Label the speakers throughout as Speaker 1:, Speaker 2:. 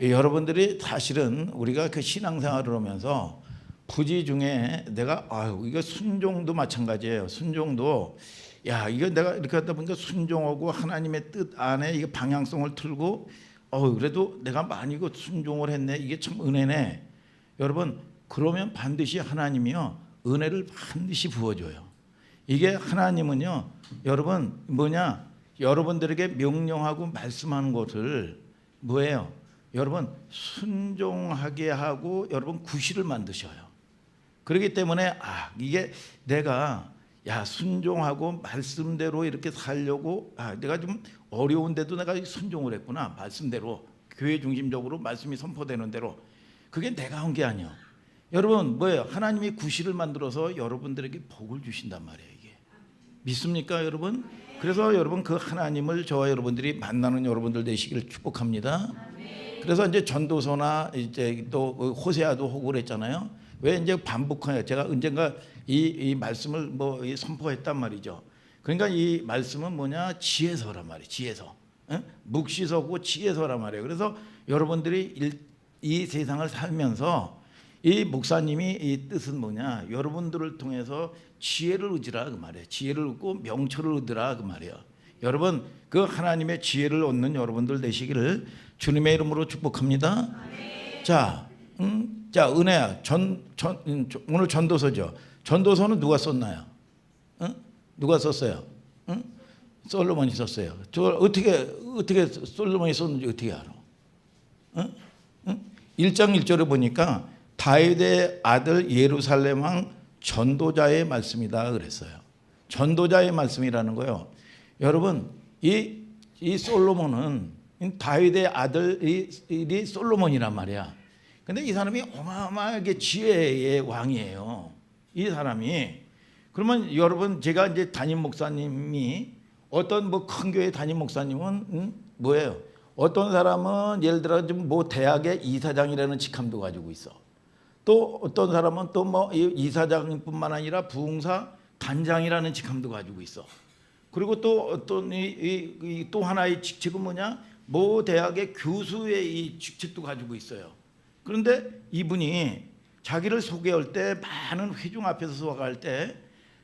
Speaker 1: 여러분들이 사실은 우리가 그 신앙생활을 하면서 부지 중에 내가 이거 순종도 마찬가지예요. 순종도 이거 내가 이렇게 하다 보니까 순종하고 하나님의 뜻 안에 이게 방향성을 틀고 그래도 내가 많이 이거 순종을 했네. 이게 참 은혜네. 여러분 그러면 반드시 하나님이요 은혜를 반드시 부어줘요. 이게 하나님은요 여러분 여러분들에게 명령하고 말씀하는 것을 뭐예요? 여러분 순종하게 하고 여러분 구실을 만드셔요. 그렇기 때문에 이게 내가 순종하고 말씀대로 이렇게 살려고 내가 좀 어려운데도 내가 순종을 했구나. 말씀대로 교회 중심적으로 말씀이 선포되는 대로. 그게 내가 한 게 아니야. 여러분 하나님이 구실을 만들어서 여러분들에게 복을 주신단 말이에요. 이게 믿습니까 여러분? 그래서 여러분 그 하나님을 저와 여러분들이 만나는 여러분들 되시기를 축복합니다. 그래서 이제 전도서나 이제 또 호세아도 호구를 했잖아요. 왜 이제 반복해요? 제가 언젠가 이 말씀을 선포했단 말이죠. 그러니까 이 말씀은 지혜서란 말이에요. 지혜서. 묵시서고 지혜서란 말이에요. 그래서 여러분들이 이 세상을 살면서 이 목사님이 이 뜻은 여러분들을 통해서 지혜를 얻으라 그 말이에요. 지혜를 얻고 명철을 얻으라 그 말이에요. 여러분 그 하나님의 지혜를 얻는 여러분들 되시기를 주님의 이름으로 축복합니다. 자, 은혜야. 오늘 전도서죠. 전도서는 누가 썼나요? 누가 썼어요? 솔로몬이 썼어요. 저걸 어떻게 솔로몬이 썼는지 어떻게 알아? 1장 1절에 보니까 다윗의 아들 예루살렘 왕 전도자의 말씀이다 그랬어요. 전도자의 말씀이라는 거요. 여러분 이 솔로몬은 다윗의 아들이 솔로몬이란 말이야. 근데 이 사람이 어마어마하게 지혜의 왕이에요. 이 사람이. 그러면 여러분 제가 이제 담임 목사님이 어떤 큰 교회 담임 목사님은 뭐예요? 어떤 사람은 예를 들어 좀 대학의 이사장이라는 직함도 가지고 있어. 또 어떤 사람은 또 이사장뿐만 아니라 부흥사 단장이라는 직함도 가지고 있어. 그리고 또 어떤 또 하나의 직책은 모 대학의 교수의 이 직책도 가지고 있어요. 그런데 이분이 자기를 소개할 때 많은 회중 앞에서 소개할 때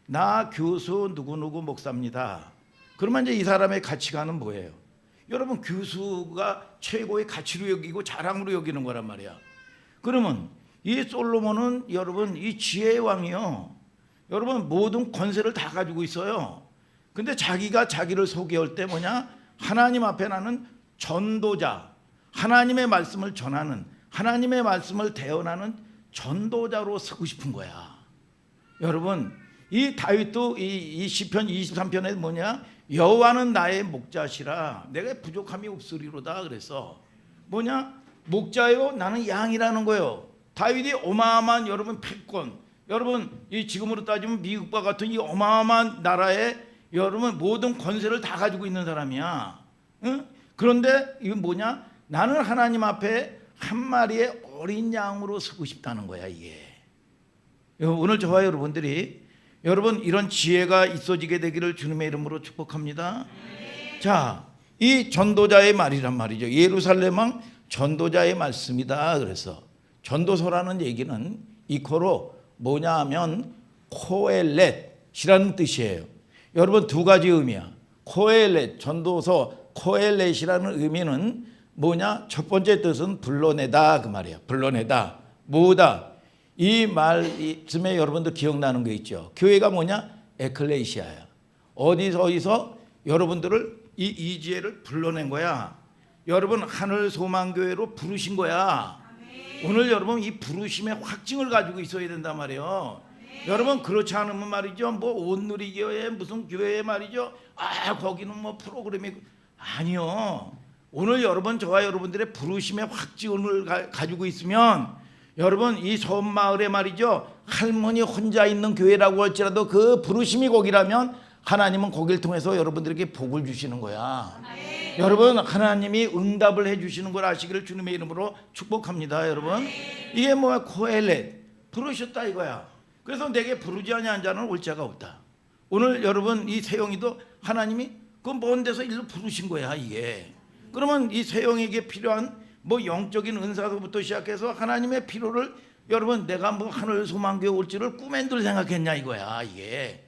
Speaker 1: 나 교수 누구누구 목사입니다. 그러면 이제 이 사람의 가치관은 뭐예요? 여러분 교수가 최고의 가치로 여기고 자랑으로 여기는 거란 말이야. 그러면 이 솔로몬은 여러분 이 지혜의 왕이요. 여러분 모든 권세를 다 가지고 있어요. 근데 자기가 자기를 소개할 때 하나님 앞에 나는 전도자, 하나님의 말씀을 전하는, 하나님의 말씀을 대언하는 전도자로 서고 싶은 거야. 여러분 이 다윗도 이 시편 23편에 여호와는 나의 목자시라 내가 부족함이 없으리로다 그래서 목자요 나는 양이라는 거예요. 다윗이 어마어마한 여러분 패권, 여러분 이 지금으로 따지면 미국과 같은 이 어마어마한 나라에 여러분 모든 권세를 다 가지고 있는 사람이야. 그런데 이건 나는 하나님 앞에 한 마리의 어린 양으로 서고 싶다는 거야 이게. 오늘 저와 여러분들이 여러분 이런 지혜가 있어지게 되기를 주님의 이름으로 축복합니다. 자, 이 전도자의 말이란 말이죠. 예루살렘 왕 전도자의 말씀이다 그래서 전도서라는 얘기는 이코로 하면 코엘렛이라는 뜻이에요. 여러분 두 가지 의미야. 코엘렛 전도서 코엘렛이라는 의미는 첫 번째 뜻은 불러내다 그 말이에요. 불러내다. 뭐다? 이 말씀에 여러분들 기억나는 거 있죠. 교회가 에클레시아야. 어디서 여러분들을 이 지혜를 불러낸 거야. 여러분 하늘 소망교회로 부르신 거야. 오늘 여러분 이 부르심의 확증을 가지고 있어야 된단 말이에요. 여러분 그렇지 않으면 말이죠. 온누리교회 무슨 교회 말이죠. 거기는 프로그램이 아니요. 오늘 여러분 저와 여러분들의 부르심의 확증을 가지고 있으면 여러분 이 섬마을에 말이죠. 할머니 혼자 있는 교회라고 할지라도 그 부르심이 거기라면 하나님은 거기를 통해서 여러분들에게 복을 주시는 거야. 여러분 하나님이 응답을 해주시는 걸 아시기를 주님의 이름으로 축복합니다. 여러분 이게 코엘렛 부르셨다 이거야. 그래서 내게 부르지 아니한 자는 올 자가 없다. 오늘 여러분 이 세영이도 하나님이 그 먼 데서 일로 부르신 거야 이게. 그러면 이 세영에게 필요한 뭐 영적인 은사로부터 시작해서 하나님의 필요를 여러분 내가 뭐 하늘 소망교회 올지를 꿈엔들 생각했냐 이거야 이게.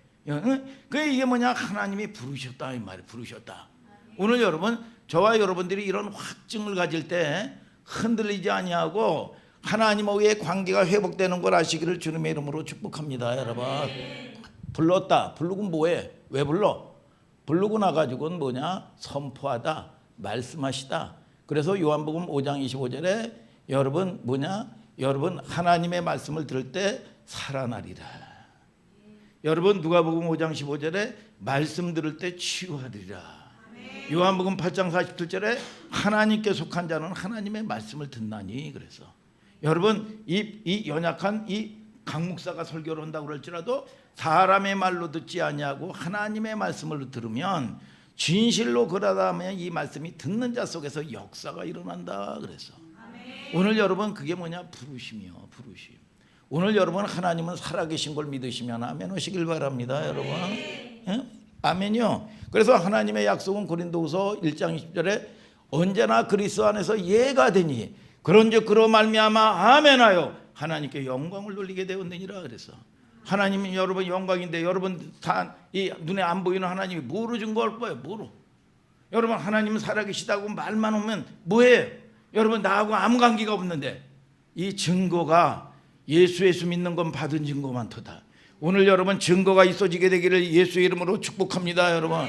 Speaker 1: 그 이게 뭐냐 하나님이 부르셨다 이 말이에요. 부르셨다. 오늘 여러분 저와 여러분들이 이런 확증을 가질 때 흔들리지 아니하고 하나님과의 관계가 회복되는 걸 아시기를 주님의 이름으로 축복합니다. 여러분 불렀다. 부르고 뭐해? 왜 불러? 부르고 나가지고는 뭐냐? 선포하다, 말씀하시다. 그래서 요한복음 5장 25절에 여러분 뭐냐? 여러분 하나님의 말씀을 들을 때 살아나리라. 여러분 누가복음 5장 15절에 말씀 들을 때 치유하리라. 요한복음 8장 47절에 하나님께 속한 자는 하나님의 말씀을 듣나니. 그래서 여러분 이 연약한 이 강목사가 설교를 한다고 그럴지라도 사람의 말로 듣지 아니하고 하나님의 말씀을 들으면 진실로 그러다면 이 말씀이 듣는 자 속에서 역사가 일어난다. 그래서 오늘 여러분 그게 뭐냐? 부르심이요. 부르심. 오늘 여러분 하나님은 살아계신 걸 믿으시면 아멘 하시길 바랍니다. 여러분 아멘이요. 그래서 하나님의 약속은 고린도후서 1장 20절에 언제나 그리스도 안에서 예가 되니 그런즉 그로 말미암아 아멘하여 하나님께 영광을 돌리게 되었느니라. 그래서 하나님이 여러분 영광인데 여러분 다 이 눈에 안 보이는 하나님이 뭐로 증거할 거예요? 뭐로? 여러분 하나님은 살아계시다고 말만 하면 뭐예요? 여러분 나하고 아무 관계가 없는데 이 증거가 예수 믿는 건 받은 증거만 터다. 오늘 여러분 증거가 있어지게 되기를 예수의 이름으로 축복합니다. 여러분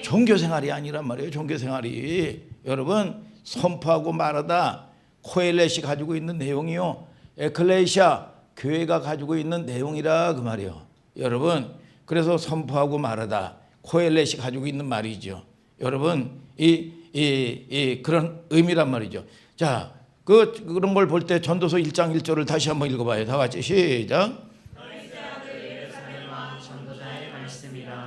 Speaker 1: 종교생활이 아니란 말이에요. 종교생활이 여러분 선포하고 말하다. 코엘렛이 가지고 있는 내용이요 에클레시아 교회가 가지고 있는 내용이라 그 말이에요. 여러분 그래서 선포하고 말하다 코엘렛이 가지고 있는 말이죠. 여러분 이 그런 의미란 말이죠. 자, 그런 걸 볼 때 전도서 1장 1절을 다시 한번 읽어봐요. 다 같이 시작.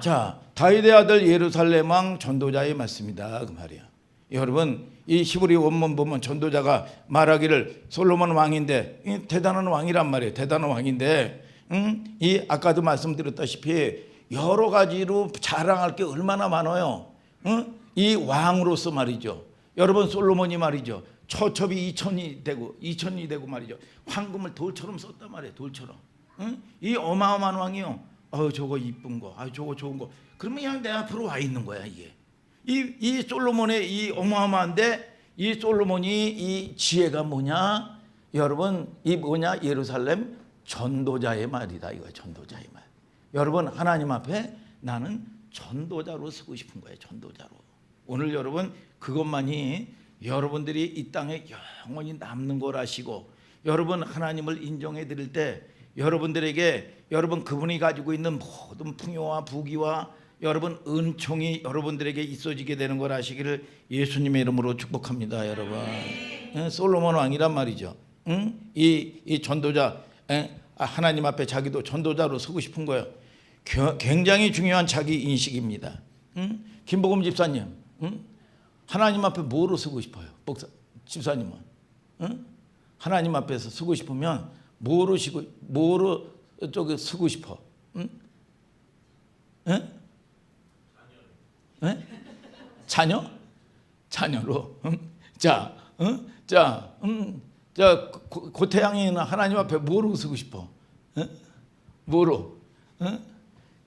Speaker 1: 자, 다윗의 아들 예루살렘 왕 전도자의 말씀이다 그 말이야. 여러분 이 히브리 원문 보면 전도자가 말하기를 솔로몬 왕인데 대단한 왕이란 말이에요. 대단한 왕인데 이 아까도 말씀드렸다시피 여러 가지로 자랑할 게 얼마나 많아요. 이 왕으로서 말이죠. 여러분 솔로몬이 말이죠. 처첩이 2천이 되고 말이죠. 황금을 돌처럼 썼단 말이에요. 돌처럼. 이 어마어마한 왕이요. 저거 이쁜 거, 저거 좋은 거. 그러면 그냥 내 앞으로 와 있는 거야 이게. 이 솔로몬의 이 어마어마한데 이 솔로몬이 이 지혜가 뭐냐? 여러분 이 뭐냐? 예루살렘 전도자의 말이다 이거야. 전도자의 말. 여러분 하나님 앞에 나는 전도자로 서고 싶은 거예요. 전도자로. 오늘 여러분 그것만이 여러분들이 이 땅에 영원히 남는 걸 아시고 여러분 하나님을 인정해 드릴 때 여러분들에게 여러분 그분이 가지고 있는 모든 풍요와 부귀와 여러분 은총이 여러분들에게 있어지게 되는 걸 아시기를 예수님의 이름으로 축복합니다. 여러분 솔로몬 왕이란 말이죠. 이 전도자 하나님 앞에 자기도 전도자로 서고 싶은 거예요. 굉장히 중요한 자기 인식입니다. 김복음 집사님 하나님 앞에 뭐로 서고 싶어요? 집사님은 하나님 앞에서 서고 싶으면 뭐로 저기 서고 싶어? 자녀? 자녀로. 자, 고태양이는 하나님 앞에 뭐로 서고 싶어? 뭐로?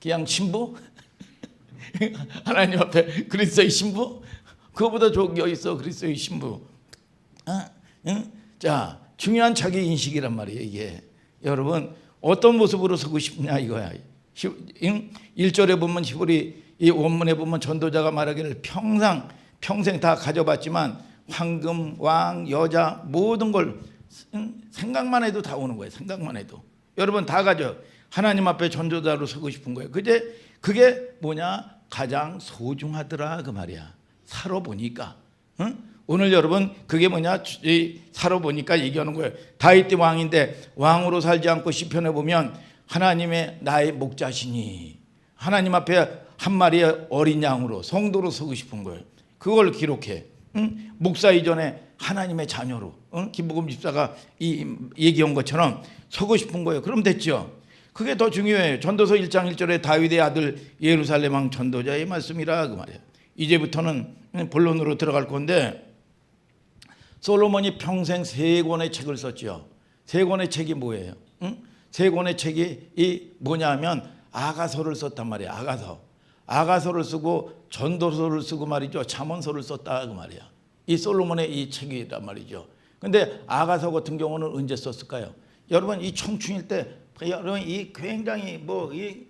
Speaker 1: 그냥 신부? 하나님 앞에 그리스도의 신부? 그거보다 좋은 게 어딨어? 그리스도의 신부. 자, 중요한 자기 인식이란 말이에요. 이게 여러분 어떤 모습으로 서고 싶냐 이거야. 1절에 보면 히브리 이 원문에 보면 전도자가 말하기를 평생 다 가져봤지만 황금, 왕, 여자 모든 걸 생각만 해도 다 오는 거예요. 생각만 해도 여러분 다 가져. 하나님 앞에 전도자로 서고 싶은 거예요. 그게 뭐냐? 가장 소중하더라 그 말이야. 살아보니까 오늘 여러분 그게 뭐냐? 살아보니까 얘기하는 거예요. 다윗 왕인데 왕으로 살지 않고 시편에 보면 하나님의 나의 목자시니 하나님 앞에 한 마리의 어린 양으로 성도로 서고 싶은 거예요. 그걸 기록해. 목사 이전에 하나님의 자녀로 김복음 집사가 얘기한 것처럼 서고 싶은 거예요. 그럼 됐죠. 그게 더 중요해요. 전도서 1장 1절에 다윗의 아들 예루살렘 왕 전도자의 말씀이라 그 말이에요. 이제부터는 본론으로 들어갈 건데 솔로몬이 평생 3권의 책을 썼죠. 3권의 책이 뭐예요? 응? 3권의 책이 이 뭐냐면 아가서를 썼단 말이에요. 아가서를 쓰고 전도서를 쓰고 말이죠. 잠언서를 썼다 그 말이야. 이 솔로몬의 이 책이란 말이죠. 근데 아가서 같은 경우는 언제 썼을까요? 여러분 이 청춘일 때 여러분 이 굉장히 뭐이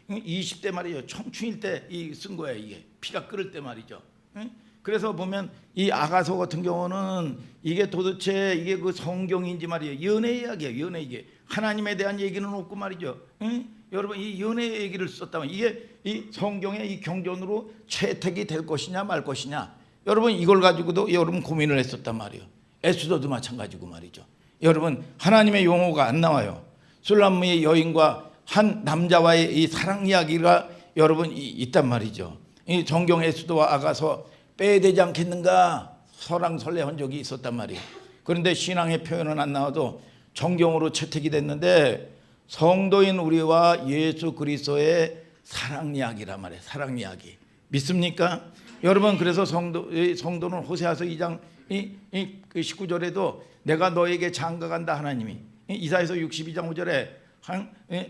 Speaker 1: 20대 말이죠. 청춘일 때 이 쓴 거야. 이게 피가 끓을 때 말이죠. 응? 그래서 보면 이 아가서 같은 경우는 이게 도대체 이게 그 성경인지 말이에요. 연애 이야기예요. 연애 얘기. 하나님에 대한 얘기는 없고 말이죠. 응? 여러분 이 연애 얘기를 썼다면 이게 이 성경의 이 경전으로 채택이 될 것이냐 말 것이냐. 여러분 이걸 가지고도 여러분 고민을 했었단 말이에요. 에스더도 마찬가지고 말이죠. 여러분 하나님의 용어가 안 나와요. 술람미의 여인과 한 남자와의 이 사랑 이야기가 여러분 있단 말이죠. 이 정경 에스더와 아가서 빼야 되지 않겠는가 설왕설래한 적이 있었단 말이에요. 그런데 신앙의 표현은 안 나와도 정경으로 채택이 됐는데 성도인 우리와 예수 그리스도의 사랑 이야기란 말이에요. 사랑 이야기 믿습니까? 여러분 그래서 성도는 호세아서 2장 19절에도 내가 너에게 장가간다 하나님이 이사야서 62장 5절에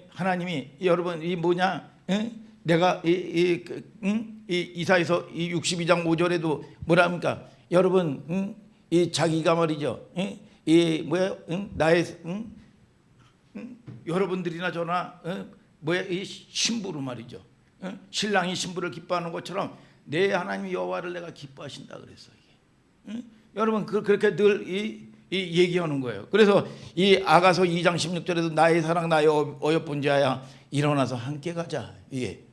Speaker 1: 하나님이 여러분 이 뭐냐 내가 이사야서 62장 5절에도 뭐랍니까? 여러분 이 자기가 말이죠. 이 뭐야? 나의 여러분들이나 저나 뭐야? 이 신부로 말이죠. 신랑이 신부를 기뻐하는 것처럼 내 하나님 여호와를 내가 기뻐하신다 그랬어요. 여러분 그렇게 늘 이 얘기하는 거예요. 그래서 이 아가서 2장 16절에도 나의 사랑 나의 어여쁜 자야 일어나서 함께 가자. 이게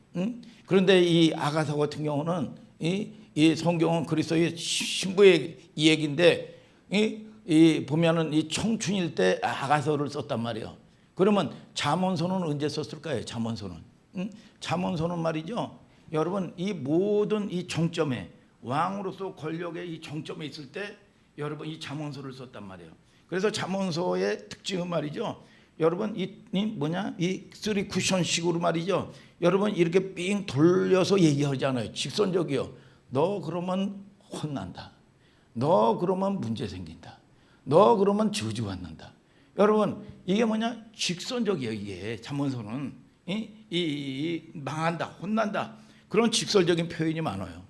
Speaker 1: 그런데 이 아가서 같은 경우는 이 성경은 그리스도의 신부의 이 얘기인데 이 보면은 이 청춘일 때 아가서를 썼단 말이에요. 그러면 잠언서는 언제 썼을까요? 잠언서는 말이죠. 여러분 이 모든 이 정점에 왕으로서 권력의 이 정점에 있을 때 여러분 이 잠언서를 썼단 말이에요. 그래서 잠언서의 특징은 말이죠. 여러분 이 뭐냐 이 쓰리 쿠션식으로 말이죠. 여러분 이렇게 삥 돌려서 얘기하잖아요. 직선적이요. 너 그러면 혼난다. 너 그러면 문제 생긴다. 너 그러면 저주 받는다. 여러분 이게 뭐냐 직선적이에요. 이게 잠언서는 이 망한다, 혼난다 그런 직설적인 표현이 많아요.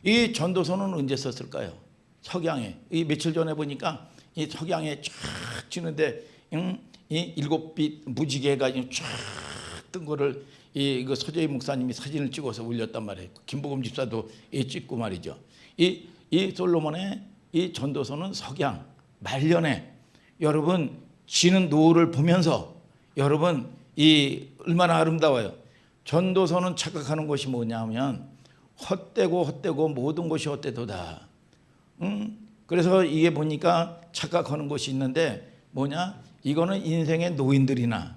Speaker 1: 이 전도서는 언제 썼을까요? 석양에 이 며칠 전에 보니까 이 석양에 쫙 지는데 이 7빛 무지개가 쫙 뜬 거를 그 서재희 목사님이 사진을 찍어서 올렸단 말이에요. 김보금 집사도 찍고 말이죠. 이 솔로몬의 이 전도서는 석양 말년에 여러분 지는 노을을 보면서 여러분 이 얼마나 아름다워요. 전도서는 착각하는 것이 뭐냐면 헛되고 모든 것이 헛되도다. 그래서 이게 보니까 착각하는 것이 있는데 뭐냐 이거는 인생의 노인들이나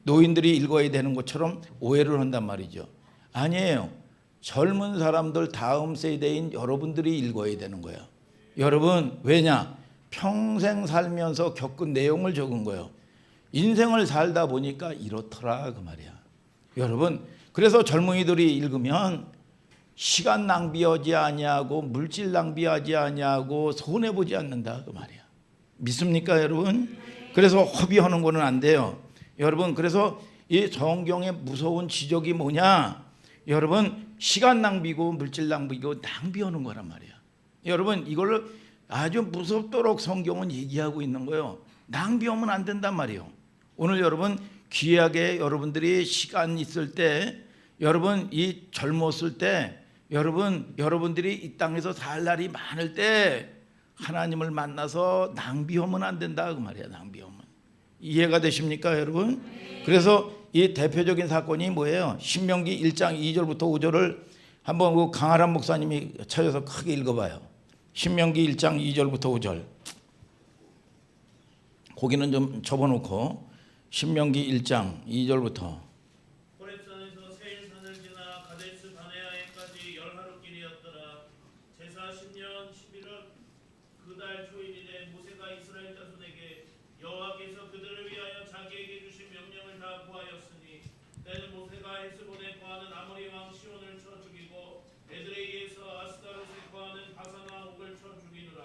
Speaker 1: 노인들이 읽어야 되는 것처럼 오해를 한단 말이죠. 아니에요. 젊은 사람들 다음 세대인 여러분들이 읽어야 되는 거예요. 여러분 왜냐 평생 살면서 겪은 내용을 적은 거예요. 인생을 살다 보니까 이렇더라 그 말이야. 여러분 그래서 젊은이들이 읽으면 시간 낭비하지 아니하고 물질 낭비하지 아니하고 손해 보지 않는다 그 말이야. 믿습니까 여러분? 그래서 허비하는 거는 안 돼요. 여러분 그래서 이 성경의 무서운 지적이 뭐냐? 여러분 시간 낭비고 물질 낭비고 낭비하는 거란 말이야. 여러분 이걸 아주 무섭도록 성경은 얘기하고 있는 거예요. 낭비하면 안 된단 말이에요. 오늘 여러분 귀하게 여러분들이 시간 있을 때 여러분 이 젊었을 때 여러분들이 이 땅에서 살 날이 많을 때 하나님을 만나서 낭비하면 안 된다 그 말이야. 낭비하면 이해가 되십니까 여러분? 그래서 이 대표적인 사건이 뭐예요? 신명기 1장 2절부터 5절을 한번 그 강하란 목사님이 찾아서 크게 읽어봐요. 신명기 1장 2절부터 5절 거기는 좀 접어놓고 신명기 1장 2절부터
Speaker 2: 호렙산에서 세일산을 지나 가데스 바네아에까지 열하루 길이었더라. 제사 10년 11월 그달 초일일에 모세가 이스라엘 자손에게 여호와께서 그들을 위하여 자기에게 주신 명령을 다 구하였으니 때는 모세가 헤스본에 거하는 아모리 왕 시온을 쳐 죽이고 에드레이에서 아스타롯에 거하는 바산 왕 옥을 쳐 죽이느라.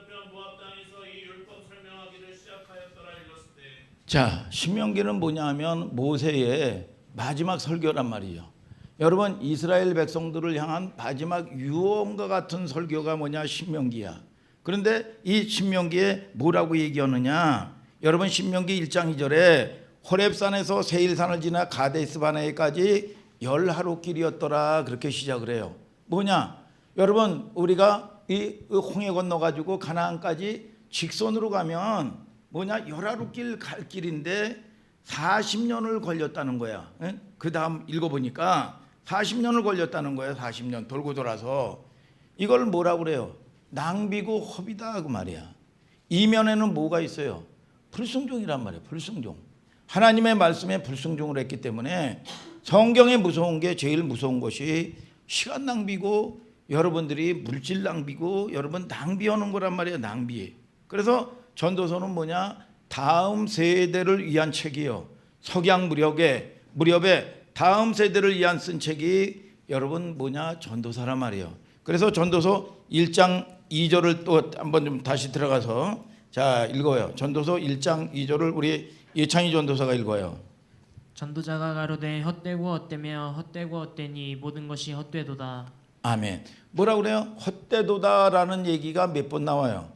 Speaker 2: 건너편 모압 땅에서 이 율법 설명하기를 시작하였더라 일렀을 때.
Speaker 1: 자, 신명기는 뭐냐면 모세의 마지막 설교란 말이에요. 여러분, 이스라엘 백성들을 향한 마지막 유언과 같은 설교가 뭐냐? 신명기야. 그런데 이 신명기에 뭐라고 얘기하느냐? 여러분, 신명기 1장 2절에 호렙산에서 세일산을 지나 가데스 바네까지 10하루길이었더라 그렇게 시작을 해요. 뭐냐? 여러분, 우리가 이 홍해 건너 가지고 가나안까지 직선으로 가면 뭐냐? 10하루길 갈 길인데 40년을 걸렸다는 거야. 그 다음 읽어보니까 40년을 걸렸다는 거야. 40년 돌고 돌아서. 이걸 뭐라고 그래요? 낭비고 허비다 그 말이야. 이면에는 뭐가 있어요? 불순종이란 말이에요. 불순종. 하나님의 말씀에 불순종을 했기 때문에 성경에 무서운 게 제일 무서운 것이 시간 낭비고 여러분들이 물질 낭비고 여러분 낭비하는 거란 말이에요. 낭비. 그래서 전도서는 뭐냐? 다음 세대를 위한 책이요. 석양 무렵에 다음 세대를 위한 쓴 책이 여러분 뭐냐? 전도서란 말이에요. 그래서 전도서 1장 2절을 또 한번 좀 다시 들어가서 자 읽어요. 전도서 1장 2절을 우리 예창이 전도사가 읽어요.
Speaker 3: 전도자가 가로되 헛되고 헛되며 헛되고 헛되니 모든 것이 헛되도다.
Speaker 1: 아멘. 뭐라 그래요? 헛되도다라는 얘기가 몇 번 나와요?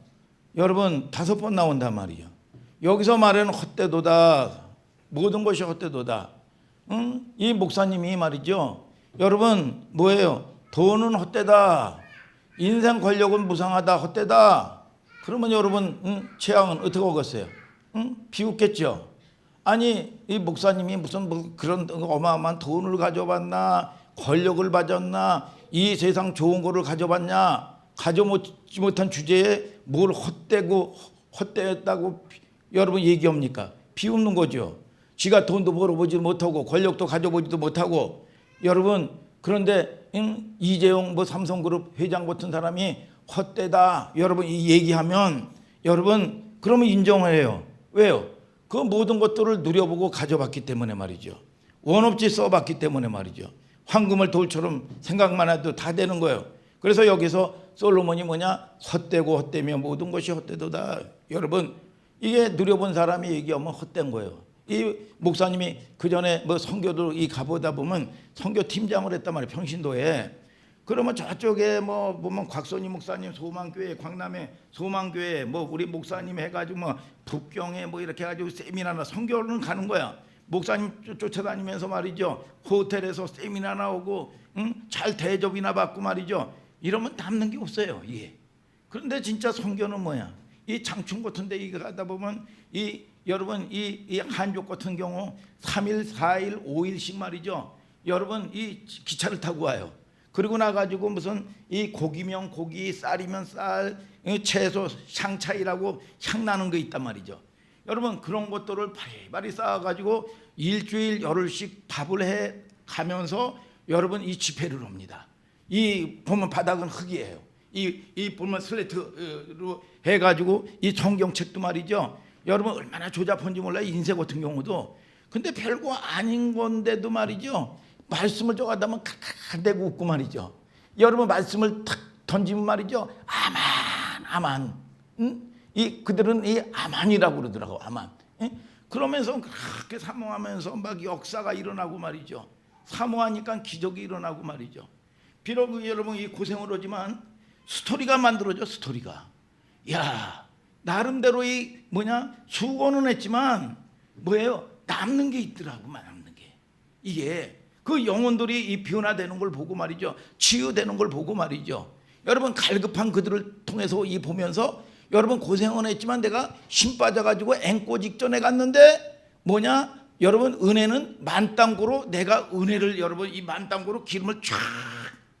Speaker 1: 여러분 5번 나온단 말이에요. 여기서 말하는 헛되도다, 모든 것이 헛되도다. 이 목사님이 말이죠. 여러분 뭐예요? 돈은 헛되다. 인생 권력은 무상하다. 헛되다. 그러면 여러분 최악은 어떻게 오겠어요? 비웃겠죠. 아니 이 목사님이 무슨 뭐 그런 어마어마한 돈을 가져봤나, 권력을 받았나, 이 세상 좋은 거를 가져봤냐, 가져보지 못한 주제에 뭘 헛되었다고 여러분 얘기합니까? 비웃는 거죠. 지가 돈도 벌어보지 못하고 권력도 가져보지도 못하고. 여러분 그런데 이재용 뭐 삼성그룹 회장 같은 사람이 헛되다 여러분 이 얘기하면 여러분 그러면 인정해요. 왜요? 그 모든 것들을 누려보고 가져봤기 때문에 말이죠. 원 없이 써봤기 때문에 말이죠. 황금을 돌처럼 생각만 해도 다 되는 거예요. 그래서 여기서 솔로몬이 뭐냐? 헛되고 헛되며 모든 것이 헛되도다. 여러분 이게 누려본 사람이 얘기하면 헛된 거예요. 이 목사님이 그 전에 뭐 선교도 이 가보다 보면 선교 팀장을 했단 말이에요. 평신도에. 그러면 저쪽에 뭐 보면 곽선희 목사님 소망교회, 광남에 소망교회, 뭐 우리 목사님 해가지고 뭐 북경에 뭐 이렇게 해가지고 세미나나 선교는 가는 거야. 목사님 쫓아다니면서 말이죠. 호텔에서 세미나 나오고 잘 대접이나 받고 말이죠. 이러면 남는 게 없어요. 예. 그런데 진짜 선교는 뭐야? 이 장충 같은 데 이거 가다 보면 이 여러분 이 한족 같은 경우 3일, 4일, 5일씩 말이죠. 여러분 이 기차를 타고 와요. 그리고 나가지고 무슨 이 고기면 고기, 쌀이면 쌀, 채소 샹차이라고 향 나는 거 있단 말이죠. 여러분 그런 것들을 바리바리 쌓아가지고 일주일 열흘씩 밥을 해 가면서 여러분 이 집회를 합니다. 이 보면 바닥은 흙이에요. 이 보면 슬레이트로 해가지고 이 성경책도 말이죠. 여러분 얼마나 조잡한지 몰라요. 인쇄 같은 경우도. 근데 별거 아닌 건데도 말이죠. 말씀을 저가다면 카카대고 웃고 말이죠. 여러분 말씀을 탁 던지면 말이죠. 아만. 이 그들은 이 아만이라고 그러더라고. 아만. 그러면서 그렇게 사모하면서 막 역사가 일어나고 말이죠. 사모하니까 기적이 일어나고 말이죠. 비록 여러분 이 고생을 하지만 스토리가 만들어져. 스토리가. 야 나름대로 이 뭐냐 수고는 했지만 뭐예요? 남는 게 있더라고. 남는 게. 이게 그 영혼들이 이 변화되는 걸 보고 말이죠. 치유되는 걸 보고 말이죠. 여러분 갈급한 그들을 통해서 이 보면서 여러분 고생은 했지만 내가 힘 빠져가지고 앵꼬 직전에 갔는데 뭐냐? 여러분 은혜는 만땅고로 내가 은혜를 여러분 이 만땅고로 기름을 쫙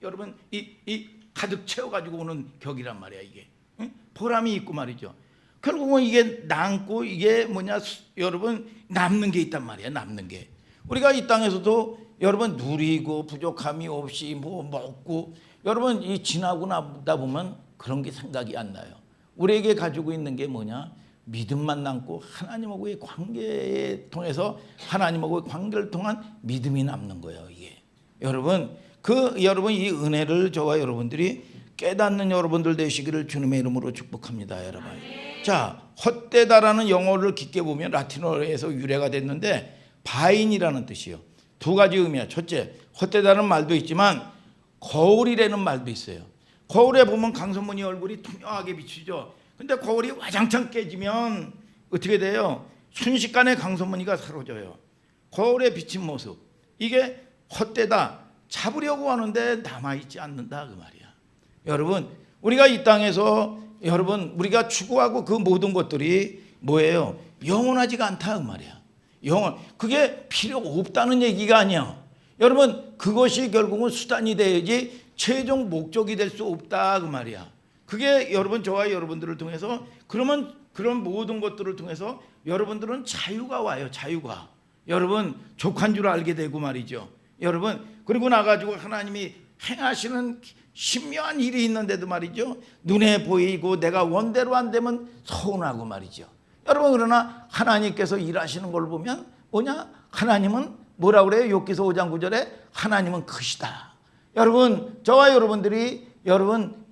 Speaker 1: 여러분 이 가득 채워가지고 오는 격이란 말이야 이게. 응? 보람이 있고 말이죠. 결국은 이게 남고 이게 뭐냐 여러분 남는 게 있단 말이야. 남는 게. 우리가 이 땅에서도 여러분 누리고 부족함이 없이 뭐 먹고 여러분 이 지나고 나다 보면 그런 게 생각이 안 나요. 우리에게 가지고 있는 게 뭐냐? 믿음만 남고 하나님하고의 관계에 통해서 하나님하고의 관계를 통한 믿음이 남는 거예요. 이게 여러분 여러분 이 은혜를 저와 여러분들이 깨닫는 여러분들 되시기를 주님의 이름으로 축복합니다, 여러분. 자, 헛되다라는 영어를 깊게 보면 라틴어에서 유래가 됐는데 바인이라는 뜻이에요. 두 가지 의미야. 첫째, 헛되다는 말도 있지만 거울이라는 말도 있어요. 거울에 보면 강선문이 얼굴이 투명하게 비치죠. 근데 거울이 와장창 깨지면 어떻게 돼요? 순식간에 강선문이가 사라져요. 거울에 비친 모습, 이게 헛되다, 잡으려고 하는데 남아있지 않는다 그 말이야. 여러분, 우리가 이 땅에서 여러분 우리가 추구하고 그 모든 것들이 뭐예요? 영원하지가 않다 그 말이야. 그게 필요 없다는 얘기가 아니야. 여러분, 그것이 결국은 수단이 돼야지 최종 목적이 될 수 없다 그 말이야. 그게 여러분, 저와 여러분들을 통해서, 그러면 그런 모든 것들을 통해서 여러분들은 자유가 와요. 자유가. 여러분, 족한 줄 알게 되고 말이죠. 여러분, 그리고 나가지고 하나님이 행하시는 신묘한 일이 있는데도 말이죠, 눈에 보이고 내가 원대로 안 되면 서운하고 말이죠. 여러분, 그러나 하나님께서 일하시는 걸 보면 뭐냐? 하나님은 뭐라 그래요? 욥기서 5장 9절에 하나님은 크시다. 여러분, 저와 여러분들이 여러분,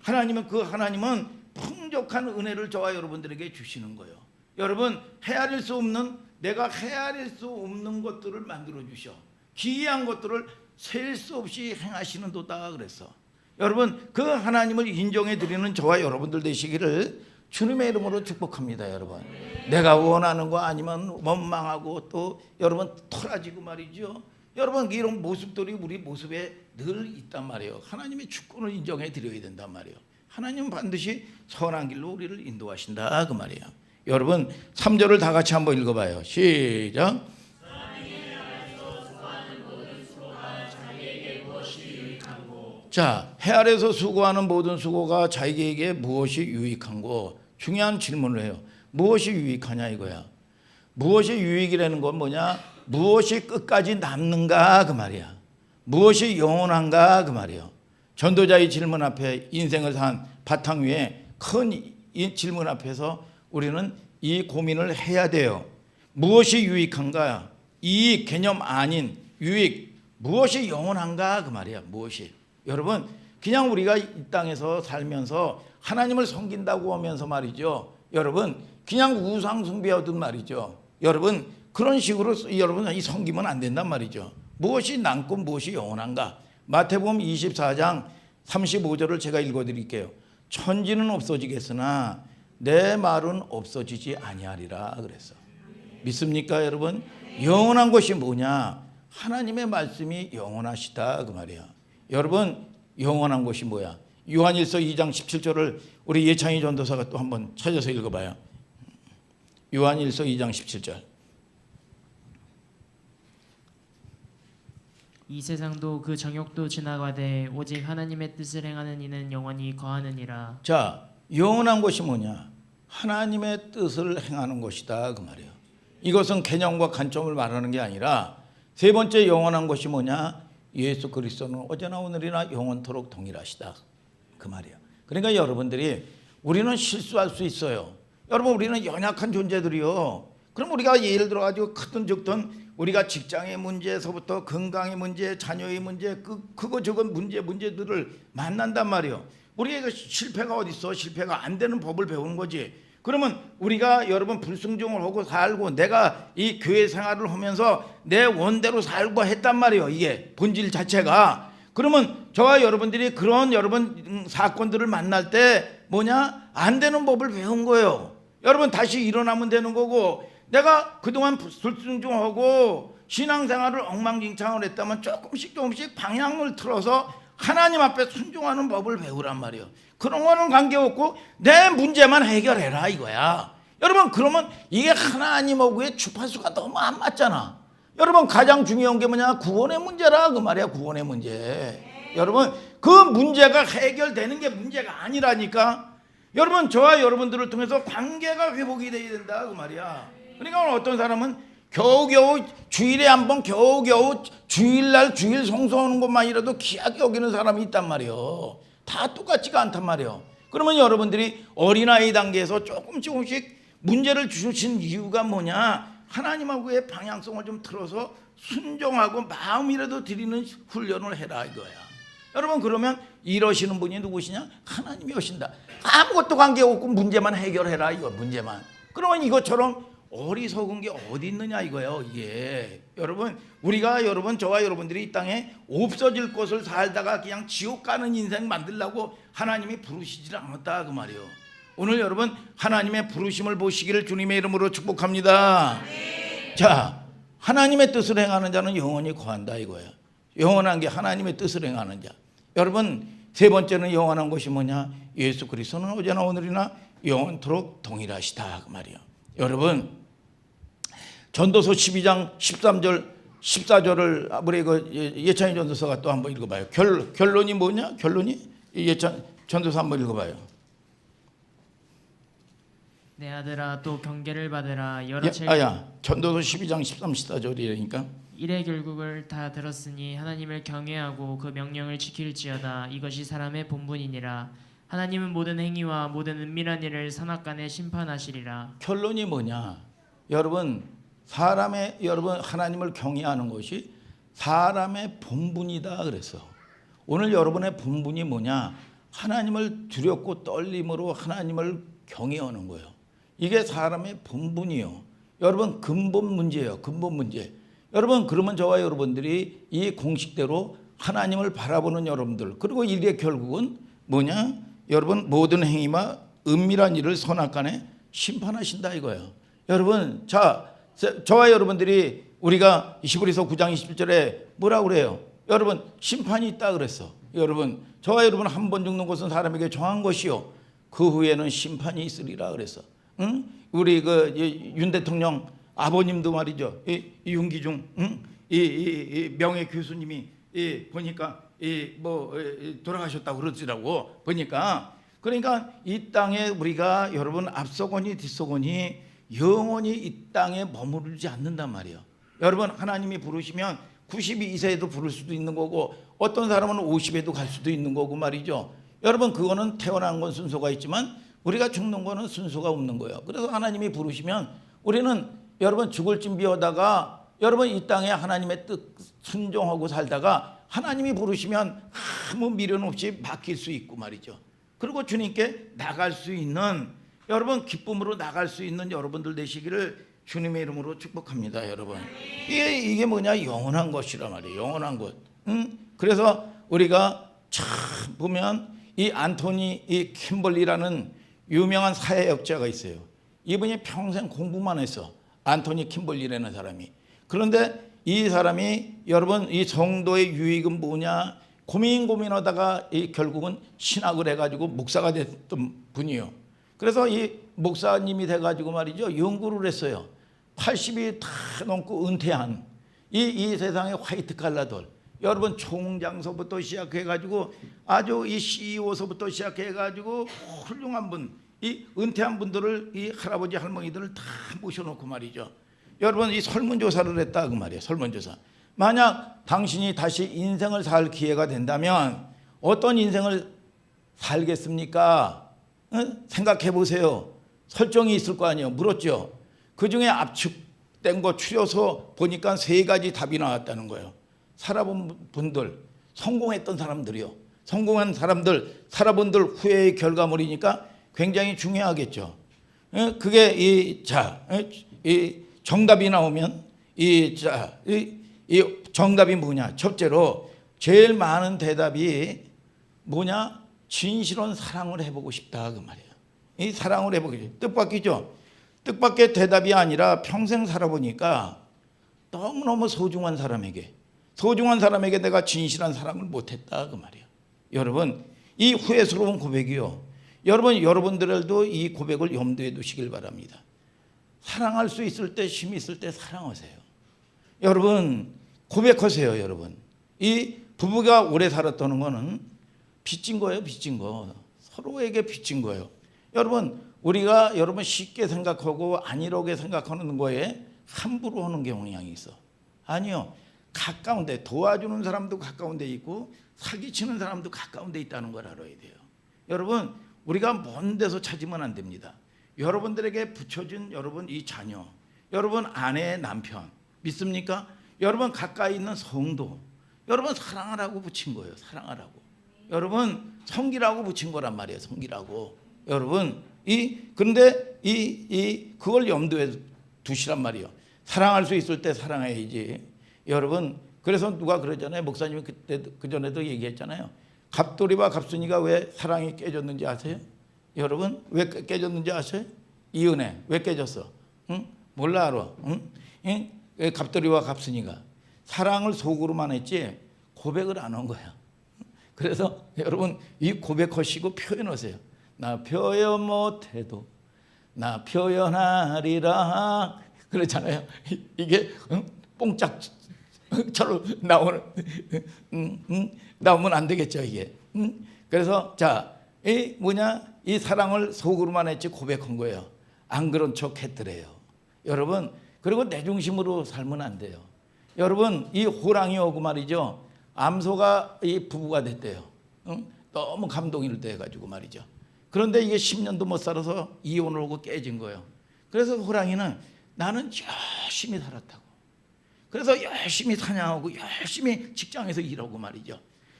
Speaker 1: 하나님은 풍족한 은혜를 저와 여러분들에게 주시는 거예요. 여러분, 헤아릴 수 없는, 내가 헤아릴 수 없는 것들을 만들어 주셔. 기이한 것들을 셀 수 없이 행하시는 도다 그랬어. 여러분, 그 하나님을 인정해 드리는 저와 여러분들 되시기를 주님의 이름으로 축복합니다. 여러분, 내가 원하는 거 아니면 원망하고 또 여러분 토라지고 말이죠. 여러분, 이런 모습들이 우리 모습에 늘 있단 말이에요. 하나님의 주권을 인정해 드려야 된단 말이에요. 하나님은 반드시 선한 길로 우리를 인도하신다 그 말이에요. 여러분, 3절을 다 같이 한번 읽어봐요. 시작. 자, 해 아래서 수고하는 모든 수고가 자기에게 무엇이 유익한고? 중요한 질문을 해요. 무엇이 유익하냐 이거야. 무엇이 유익이라는 건 뭐냐? 무엇이 끝까지 남는가 그 말이야. 무엇이 영원한가 그 말이에요. 전도자의 질문 앞에, 인생을 산 바탕 위에 큰 이 질문 앞에서 우리는 이 고민을 해야 돼요. 무엇이 유익한가? 이 개념 아닌 유익, 무엇이 영원한가 그 말이야. 무엇이. 여러분, 그냥 우리가 이 땅에서 살면서 하나님을 섬긴다고 하면서 말이죠, 여러분, 그냥 우상 숭배하든 말이죠, 여러분, 그런 식으로 여러분 이 섬기면 안 된단 말이죠. 무엇이 남고 무엇이 영원한가? 마태복음 24장 35절을 제가 읽어드릴게요. 천지는 없어지겠으나 내 말은 없어지지 아니하리라 그랬어. 믿습니까 여러분? 영원한 것이 뭐냐? 하나님의 말씀이 영원하시다 그 말이야. 여러분, 영원한 것이 뭐야? 요한일서 2장 17절을 우리 예창희 전도사가 또 한번 찾아서 읽어봐요. 요한일서 2장 17절.
Speaker 3: 이 세상도 그 정욕도 지나가되 오직 하나님의 뜻을 행하는 이는 영원히 거하느니라.
Speaker 1: 자, 영원한 것이 뭐냐? 하나님의 뜻을 행하는 것이다 그 말이에요. 이것은 개념과 관점을 말하는 게 아니라, 세 번째 영원한 것이 뭐냐? 예수 그리스도는 어제나 오늘이나 영원토록 동일하시다 그 말이에요. 그러니까 여러분들이, 우리는 실수할 수 있어요. 여러분, 우리는 연약한 존재들이요. 그럼 우리가 예를 들어 가지고 크든 적든 우리가 직장의 문제에서부터 건강의 문제, 자녀의 문제, 그거 저거 문제들을 만난단 말이에요. 우리가 실패가 어디 있어? 실패가 안 되는 법을 배우는 거지. 그러면 우리가 여러분 불순종을 하고 살고, 내가 이 교회 생활을 하면서 내 원대로 살고 했단 말이에요. 이게 본질 자체가. 그러면 저와 여러분들이 그런 여러분 사건들을 만날 때 뭐냐? 안 되는 법을 배운 거예요. 여러분, 다시 일어나면 되는 거고, 내가 그동안 불순종하고 신앙생활을 엉망진창을 했다면 조금씩 방향을 틀어서 하나님 앞에 순종하는 법을 배우란 말이에요. 그런 거는 관계없고 내 문제만 해결해라 이거야. 여러분, 그러면 이게 하나님하고의 주파수가 너무 안 맞잖아. 여러분, 가장 중요한 게 뭐냐? 구원의 문제라 그 말이야. 구원의 문제. 여러분, 그 문제가 해결되는 게 문제가 아니라니까. 여러분, 저와 여러분들을 통해서 관계가 회복이 돼야 된다 그 말이야. 그러니까 어떤 사람은 겨우겨우 주일에 한 번, 겨우겨우 주일날 주일 성수하는 것만이라도 귀하게 여기는 사람이 있단 말이에요. 다 똑같지가 않단 말이에요. 그러면 여러분들이 어린아이 단계에서 조금씩 문제를 주신 이유가 뭐냐? 하나님하고의 방향성을 좀 틀어서 순종하고 마음이라도 드리는 훈련을 해라 이거야. 여러분 그러면 이러시는 분이 누구시냐? 하나님이 오신다. 아무것도 관계없고 문제만 해결해라 이거 문제만. 그러면 이것처럼 어리석은 게 어디 있느냐 이거예요. 이게 여러분 우리가 여러분 저와 여러분들이 이 땅에 없어질 것을 살다가 그냥 지옥 가는 인생 만들려고 하나님이 부르시질 않았다 그 말이에요. 오늘 여러분 하나님의 부르심을 보시기를 주님의 이름으로 축복합니다. 자, 하나님의 뜻을 행하는 자는 영원히 거한다 이거예요. 영원한 게 하나님의 뜻을 행하는 자. 여러분 세 번째는 영원한 것이 뭐냐? 예수 그리스도는 어제나 오늘이나 영원토록 동일하시다 그 말이에요. 여러분 전도서 12장 13절 14절을 우리 그 예찬이 전도서가 또 한번 읽어봐요. 결론이 뭐냐? 결론이 예찬 전도서 한번 읽어봐요.
Speaker 3: 내 아들아 또 경계를 받으라. 여러
Speaker 1: 전도서 12장 13, 14절이니까
Speaker 3: 일의 결국을 다 들었으니 하나님을 경외하고 그 명령을 지킬지어다. 이것이 사람의 본분이니라. 하나님은 모든 행위와 모든 은밀한 일을 선악간에 심판하시리라.
Speaker 1: 결론이 뭐냐? 여러분 하나님을 경외하는 것이 사람의 본분이다 그랬어. 오늘 여러분의 본분이 뭐냐? 하나님을 두렵고 떨림으로 하나님을 경외하는 거예요. 이게 사람의 본분이요. 여러분 근본 문제예요. 근본 문제. 여러분 그러면 저와 여러분들이 이 공식대로 하나님을 바라보는 여러분들 그리고 일의 결국은 뭐냐? 여러분 모든 행위와 은밀한 일을 선악간에 심판하신다 이거예요. 여러분 저와 여러분들이 우리가 히브리서 9장 27절에 뭐라고 그래요? 여러분 심판이 있다 그랬어. 여러분 저와 여러분 한 번 죽는 것은 사람에게 정한 것이요 그 후에는 심판이 있으리라 그랬어. 응? 우리 그 윤 대통령 아버님도 말이죠. 이 윤기중 이 명예 교수님이 보니까 돌아가셨다고 그러더라고 보니까. 그러니까 이 땅에 우리가 여러분 앞서거니 뒤서거니 영원히 이 땅에 머무르지 않는단 말이에요. 여러분 하나님이 부르시면 92세에도 부를 수도 있는 거고 어떤 사람은 50에도 갈 수도 있는 거고 말이죠. 여러분 그거는 태어난 건 순서가 있지만 우리가 죽는 거는 순서가 없는 거예요. 그래서 하나님이 부르시면 우리는 여러분 죽을 준비하다가 여러분 이 땅에 하나님의 뜻 순종하고 살다가 하나님이 부르시면 아무 미련 없이 맡길 수 있고 말이죠. 그리고 주님께 나갈 수 있는 여러분 기쁨으로 나갈 수 있는 여러분들 되시기를 주님의 이름으로 축복합니다. 여러분 이게 뭐냐? 영원한 것이란 말이에요. 영원한 것. 그래서 우리가 참 보면 이 안토니 이 킴벌리라는 유명한 사회학자가 있어요. 이분이 평생 공부만 했어. 안토니 킴벌리라는 사람이. 그런데 이 사람이 여러분 이 성도의 유익은 뭐냐 고민하다가 결국은 신학을 해가지고 목사가 됐던 분이에요. 그래서 이 목사님이 돼가지고 말이죠 연구를 했어요. 80이 다 넘고 은퇴한 이 세상의 화이트 칼라들 여러분 총장서부터 시작해가지고 아주 이 CEO서부터 시작해가지고 훌륭한 분, 이 은퇴한 분들을 이 할아버지 할머니들을 다 모셔놓고 말이죠. 여러분 이 설문조사를 했다 그 말이에요. 설문조사. 만약 당신이 다시 인생을 살 기회가 된다면 어떤 인생을 살겠습니까? 생각해 보세요. 설정이 있을 거 아니에요. 물었죠. 그 중에 압축된 거 추려서 보니까 세 가지 답이 나왔다는 거예요. 살아본 분들, 성공했던 사람들이요. 성공한 사람들, 살아본들 후회의 결과물이니까 굉장히 중요하겠죠. 그게 이 정답이 나오면 이 정답이 뭐냐? 첫째로 제일 많은 대답이 뭐냐? 진실한 사랑을 해보고 싶다 그 말이에요. 이 사랑을 해보고 싶다. 뜻밖이죠. 뜻밖의 대답이 아니라 평생 살아보니까 너무너무 소중한 사람에게 내가 진실한 사랑을 못했다 그 말이에요. 여러분 이 후회스러운 고백이요. 여러분들도 이 고백을 염두에 두시길 바랍니다. 사랑할 수 있을 때 힘이 있을 때 사랑하세요. 여러분 고백하세요. 여러분 이 부부가 오래 살았다는 거는 빚진 거예요. 빚진 거. 서로에게 빚진 거예요. 여러분 우리가 쉽게 생각하고 안일하게 생각하는 거에 함부로 하는 경향이 있어. 아니요. 가까운데 도와주는 사람도 가까운데 있고 사기치는 사람도 가까운데 있다는 걸 알아야 돼요. 여러분 우리가 먼 데서 찾으면 안 됩니다. 여러분들에게 붙여진 여러분 이 자녀, 여러분 아내 남편 믿습니까? 여러분 가까이 있는 성도 여러분 사랑하라고 붙인 거예요. 사랑하라고. 여러분 성기라고 붙인 거란 말이에요. 성기라고. 여러분 그런데 그걸 염두에 두시란 말이에요. 사랑할 수 있을 때 사랑해야지. 여러분 그래서 누가 그러잖아요. 목사님이 그때 그전에도 얘기했잖아요. 갑돌이와 갑순이가 왜 사랑이 깨졌는지 아세요? 여러분 왜 깨졌는지 아세요? 이 은혜 왜 깨졌어? 응? 몰라 알아. 응? 응? 갑돌이와 갑순이가 사랑을 속으로만 했지 고백을 안 한 거야. 그래서 여러분 이 고백하시고 표현하세요. 나 표현 못해도 나 표현하리라 그렇잖아요. 이게 뽕짝처럼 나오면 안 되겠죠 이게. 그래서 이 사랑을 속으로만 했지 고백한 거예요. 안 그런 척 했더래요. 여러분 그리고 내 중심으로 살면 안 돼요. 여러분 이 호랑이 오고 말이죠. 암소가 이 부부가 됐대요. 너무 감동일 때 해가지고 말이죠. 그런데 이게 10년도 못 살아서 이혼을 하고 깨진 거예요. 그래서 호랑이는 나는 열심히 살았다고. 그래서 열심히 사냥하고 열심히 직장에서 일하고 말이죠.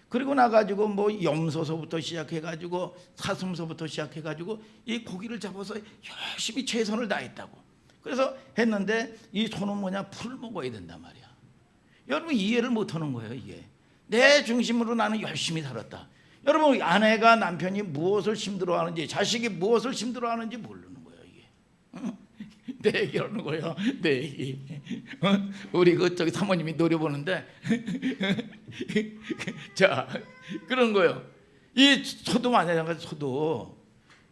Speaker 1: 그리고 나가지고 뭐 염소서부터 시작해가지고 사슴서부터 시작해가지고 이 고기를 잡아서 열심히 최선을 다했다고. 그래서 했는데 이 소는 뭐냐 풀을 먹어야 된단 말이야. 여러분 이해를 못하는 거예요. 이게 내 중심으로 나는 열심히 살았다. 여러분 아내가 남편이 무엇을 힘들어하는지 자식이 무엇을 힘들어하는지 모르는 거예요. 이게 내 얘기하는 거예요. 내 얘기. 우리 저기 사모님이 노려보는데 자 그런 거예요. 이 소도 마찬가지. 소도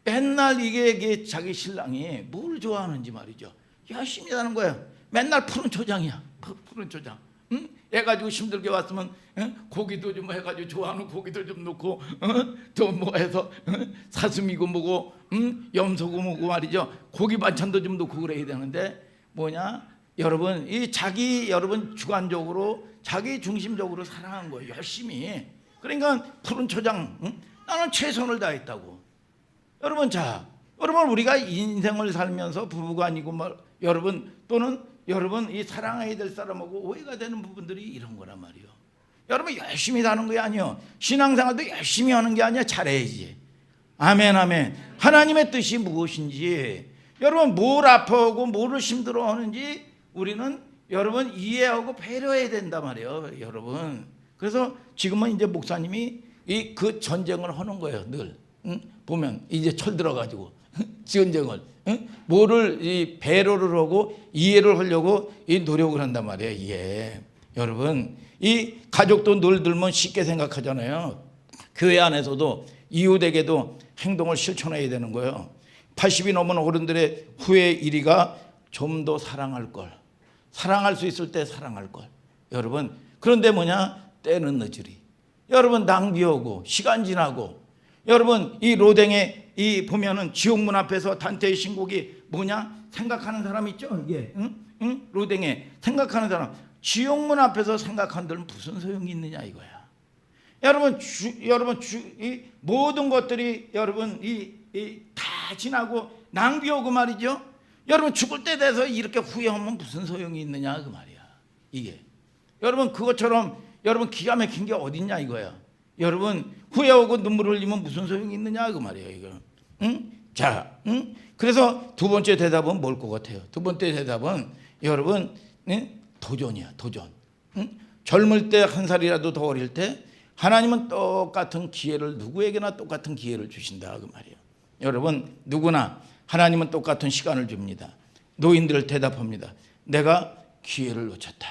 Speaker 1: 맨날 이게 자기 신랑이 뭘 좋아하는지 말이죠. 열심히 사는 거예요. 맨날 푸른 초장이야. 푸른 초장. 응? 애 가지고 힘들게 왔으면 고기도 좀 해가지고 좋아하는 고기도 좀 넣고 또 뭐 해서 사슴이고 뭐고 염소고 뭐고 말이죠. 고기 반찬도 좀 넣고 그래야 되는데 뭐냐 여러분 여러분 주관적으로 자기 중심적으로 사랑한 거예요. 열심히. 그러니까 푸른 초장 나는 최선을 다했다고. 여러분 여러분 우리가 인생을 살면서 부부가 아니고 여러분 또는 여러분 이 사랑해야 될 사람하고 오해가 되는 부분들이 이런 거란 말이에요. 여러분 열심히 사는 게 아니에요. 신앙생활도 열심히 하는 게 아니야. 잘해야지. 아멘 아멘. 하나님의 뜻이 무엇인지 여러분 뭘 아파하고 뭐를 힘들어하는지 우리는 여러분 이해하고 배려해야 된단 말이에요. 여러분 그래서 지금은 이제 목사님이 그 전쟁을 하는 거예요. 늘 보면 이제 철 들어가지고 전쟁을 뭐를 이 배려를 하고 이해를 하려고 이 노력을 한단 말이에요. 이게 여러분 이 가족도 늘 들면 쉽게 생각하잖아요. 교회 안에서도 이웃에게도 행동을 실천해야 되는 거예요. 80이 넘은 어른들의 후회 1위가 좀 더 사랑할 걸. 사랑할 수 있을 때 사랑할 걸. 여러분 그런데 뭐냐 때는 늦으리. 여러분 낭비하고 시간 지나고 여러분 이 로댕에 이 보면은 지옥문 앞에서 단테의 신곡이 뭐냐 생각하는 사람 있죠. 이게 로댕에 생각하는 사람 지옥문 앞에서 생각하는 무슨 소용이 있느냐 이거야. 여러분 이 모든 것들이 여러분 다 지나고 낭비하고 말이죠. 여러분 죽을 때 돼서 이렇게 후회하면 무슨 소용이 있느냐 그 말이야. 이게 여러분 그것처럼 여러분 기가 막힌 게 어딨냐 이거야. 여러분 후회하고 눈물 흘리면 무슨 소용이 있느냐 그 말이에요. 이거. 자, 그래서 두 번째 대답은 뭘 것 같아요? 두 번째 대답은 여러분 도전이야. 도전. 젊을 때 한 살이라도 더 어릴 때 하나님은 똑같은 기회를 누구에게나 똑같은 기회를 주신다 그 말이에요. 여러분 누구나 하나님은 똑같은 시간을 줍니다. 노인들 대답합니다. 내가 기회를 놓쳤다.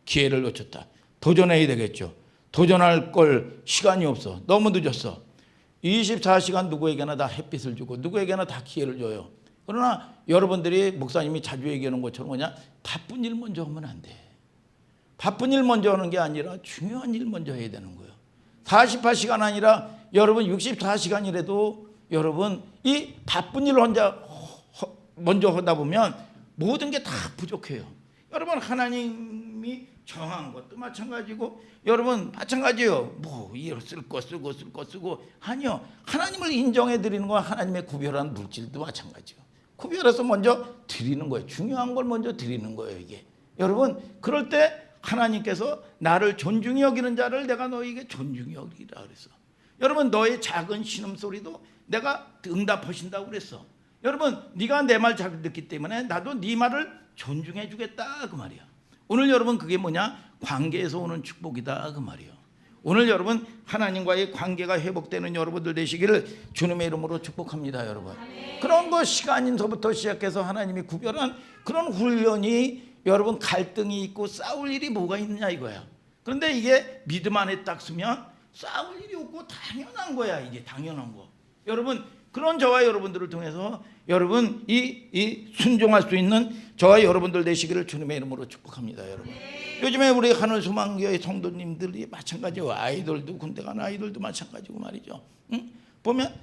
Speaker 1: 기회를 놓쳤다. 도전해야 되겠죠. 도전할 걸 시간이 없어. 너무 늦었어. 24시간 누구에게나 다 햇빛을 주고 누구에게나 다 기회를 줘요. 그러나 여러분들이 목사님이 자주 얘기하는 것처럼 뭐냐 바쁜 일 먼저 하면 안 돼. 바쁜 일 먼저 하는 게 아니라 중요한 일 먼저 해야 되는 거예요. 48시간 아니라 여러분 64시간이라도 여러분 이 바쁜 일 먼저 하다 보면 모든 게 다 부족해요. 여러분 하나님이 정한 것도 마찬가지고 여러분 마찬가지예요. 뭐 이걸 쓸 거 쓰고 아니요. 하나님을 인정해 드리는 건 하나님의 구별한 물질도 마찬가지예요. 구별해서 먼저 드리는 거예요. 중요한 걸 먼저 드리는 거예요. 이게 여러분 그럴 때 하나님께서 나를 존중히 여기는 자를 내가 너에게 존중히 여기라 그랬어. 여러분 너의 작은 신음소리도 내가 응답하신다고 그랬어. 여러분 네가 내 말 잘 듣기 때문에 나도 네 말을 존중해 주겠다 그 말이야. 오늘 여러분 그게 뭐냐? 관계에서 오는 축복이다 그 말이야. 오늘 여러분 하나님과의 관계가 회복되는 여러분들 되시기를 주님의 이름으로 축복합니다 여러분. 그런 거 시간인서부터 시작해서 하나님이 구별한 그런 훈련이 여러분 갈등이 있고 싸울 일이 뭐가 있느냐 이거야. 그런데 이게 믿음 안에 딱 쓰면 싸울 일이 없고 당연한 거야. 이게 당연한 거. 여러분 그런 저와 여러분들을 통해서 여러분 이 순종할 수 있는 저와 여러분들 되시기를 주님의 이름으로 축복합니다 여러분. 요즘에 우리 하늘소망교회 성도님들이 마찬가지고 아이들도 군대 간 아이들도 마찬가지고 말이죠. 응? 보면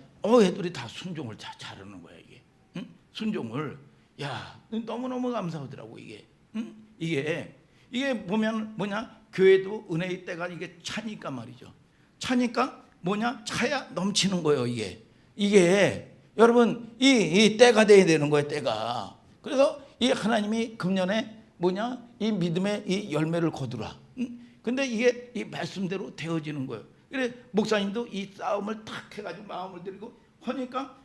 Speaker 1: 애들이 다 순종을 다 잘하는 거야 이게. 응? 순종을 야 너무너무 감사하더라고 이게. 응? 이게 보면 뭐냐? 교회도 은혜의 때가 이게 차니까 말이죠. 차니까 뭐냐? 차야 넘치는 거예요 이게 여러분 이 때가 돼야 되는 거예요 때가. 그래서 이 하나님이 금년에 뭐냐? 이 믿음의 이 열매를 거두라. 근데 이게 이 말씀대로 되어지는 거예요. 그래 목사님도 이 싸움을 탁 해가지고 마음을 들이고 하니까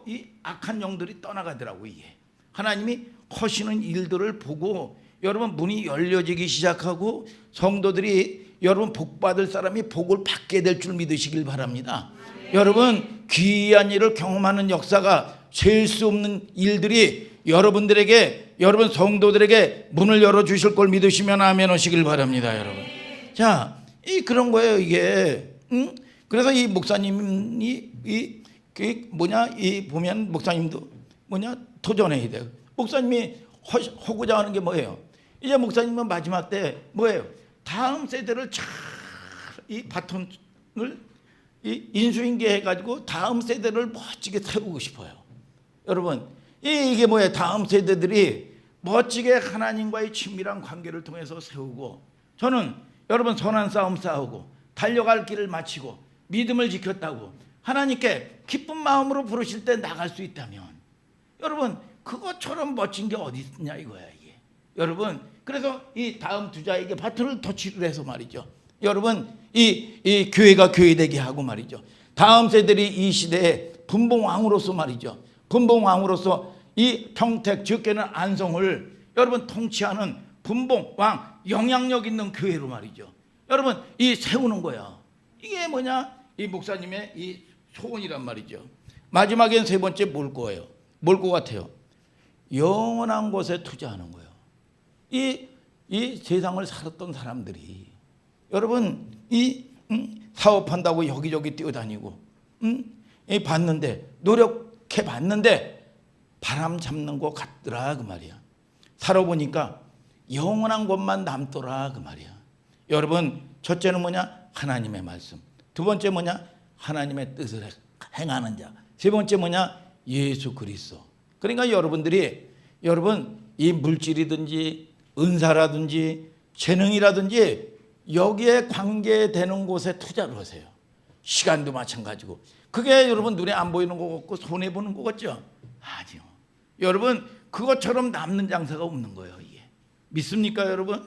Speaker 1: 이 악한 영들이 떠나가더라고 이게. 하나님이 하시는 일들을 보고 여러분 문이 열려지기 시작하고 성도들이 여러분 복받을 사람이 복을 받게 될 줄 믿으시길 바랍니다. 여러분 귀한 일을 경험하는 역사가 셀 수 없는 일들이 여러분들에게 여러분 성도들에게 문을 열어주실 걸 믿으시면 아멘 하시길 바랍니다 여러분. 자, 그런 거예요 이게. 그래서 이 목사님이 보면 목사님도 도전해야 돼요. 목사님이 하고자 하는 게 뭐예요? 이제 목사님은 마지막 때 뭐예요? 다음 세대를 잘 이 바톤을 인수인계 해가지고 다음 세대를 멋지게 세우고 싶어요. 여러분 이게 뭐예요? 다음 세대들이 멋지게 하나님과의 친밀한 관계를 통해서 세우고 저는 여러분 선한 싸움 싸우고 달려갈 길을 마치고 믿음을 지켰다고 하나님께 기쁜 마음으로 부르실 때 나갈 수 있다면 여러분 그것처럼 멋진 게 어디 있냐 이거야 이게. 여러분 그래서 이 다음 두자에게 바톤을 터치를 해서 말이죠. 여러분 이 교회가 교회되게 하고 말이죠. 다음 세대들이 이 시대에 분봉왕으로서 말이죠. 분봉왕으로서 이 평택 즉게는 안성을 여러분 통치하는 분봉왕 영향력 있는 교회로 말이죠. 여러분 이 세우는 거야. 이게 뭐냐? 이 목사님의 이 소원이란 말이죠. 마지막엔 세 번째 뭘 거예요? 뭘 것 같아요? 영원한 곳에 투자하는 거예요. 이 세상을 살았던 사람들이 여러분 사업한다고 여기저기 뛰어다니고 봤는데 노력해 봤는데 바람 잡는 것 같더라 그 말이야. 살아보니까 영원한 곳만 남더라 그 말이야. 여러분 첫째는 뭐냐? 하나님의 말씀. 두 번째 뭐냐? 하나님의 뜻을 행하는 자. 세 번째 뭐냐? 예수 그리스도. 그러니까 여러분들이 여러분 이 물질이든지 은사라든지 재능이라든지 여기에 관계되는 곳에 투자를 하세요. 시간도 마찬가지고. 그게 여러분 눈에 안 보이는 것 같고 손해 보는 것 같죠? 아니요. 여러분 그것처럼 남는 장사가 없는 거예요 이게. 믿습니까 여러분?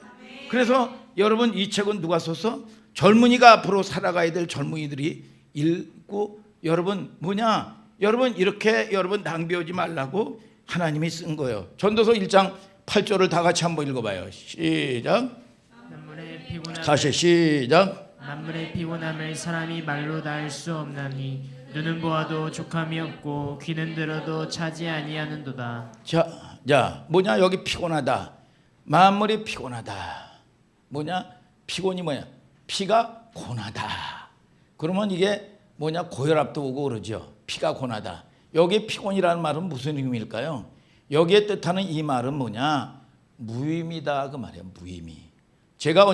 Speaker 1: 그래서 여러분 이 책은 누가 썼어? 젊은이가 앞으로 살아가야 될 젊은이들이 읽고 여러분 뭐냐? 여러분 이렇게 여러분 낭비하지 말라고 하나님이 쓴 거예요. 전도서 1장 8절을 다 같이 한번 읽어봐요. 시작. 다시 시작.
Speaker 3: 만물의 피곤함을 사람이 말로 다 할 수 없나니 눈은 보아도 족함이 없고 귀는 들어도 차지 아니하는도다.
Speaker 1: 자 뭐냐? 여기 피곤하다. 만물이 피곤하다. 뭐냐? 피곤이 뭐야? 피가 고나다. 그러면 이게 뭐냐? 고혈압도 오고 그러죠. 피가 고나다. 여기 피곤이라는 말은 무슨 의미일까요? 여기에 뜻하는 이 말은 뭐냐? 무의미다 그 말이에요. 무의미. 제가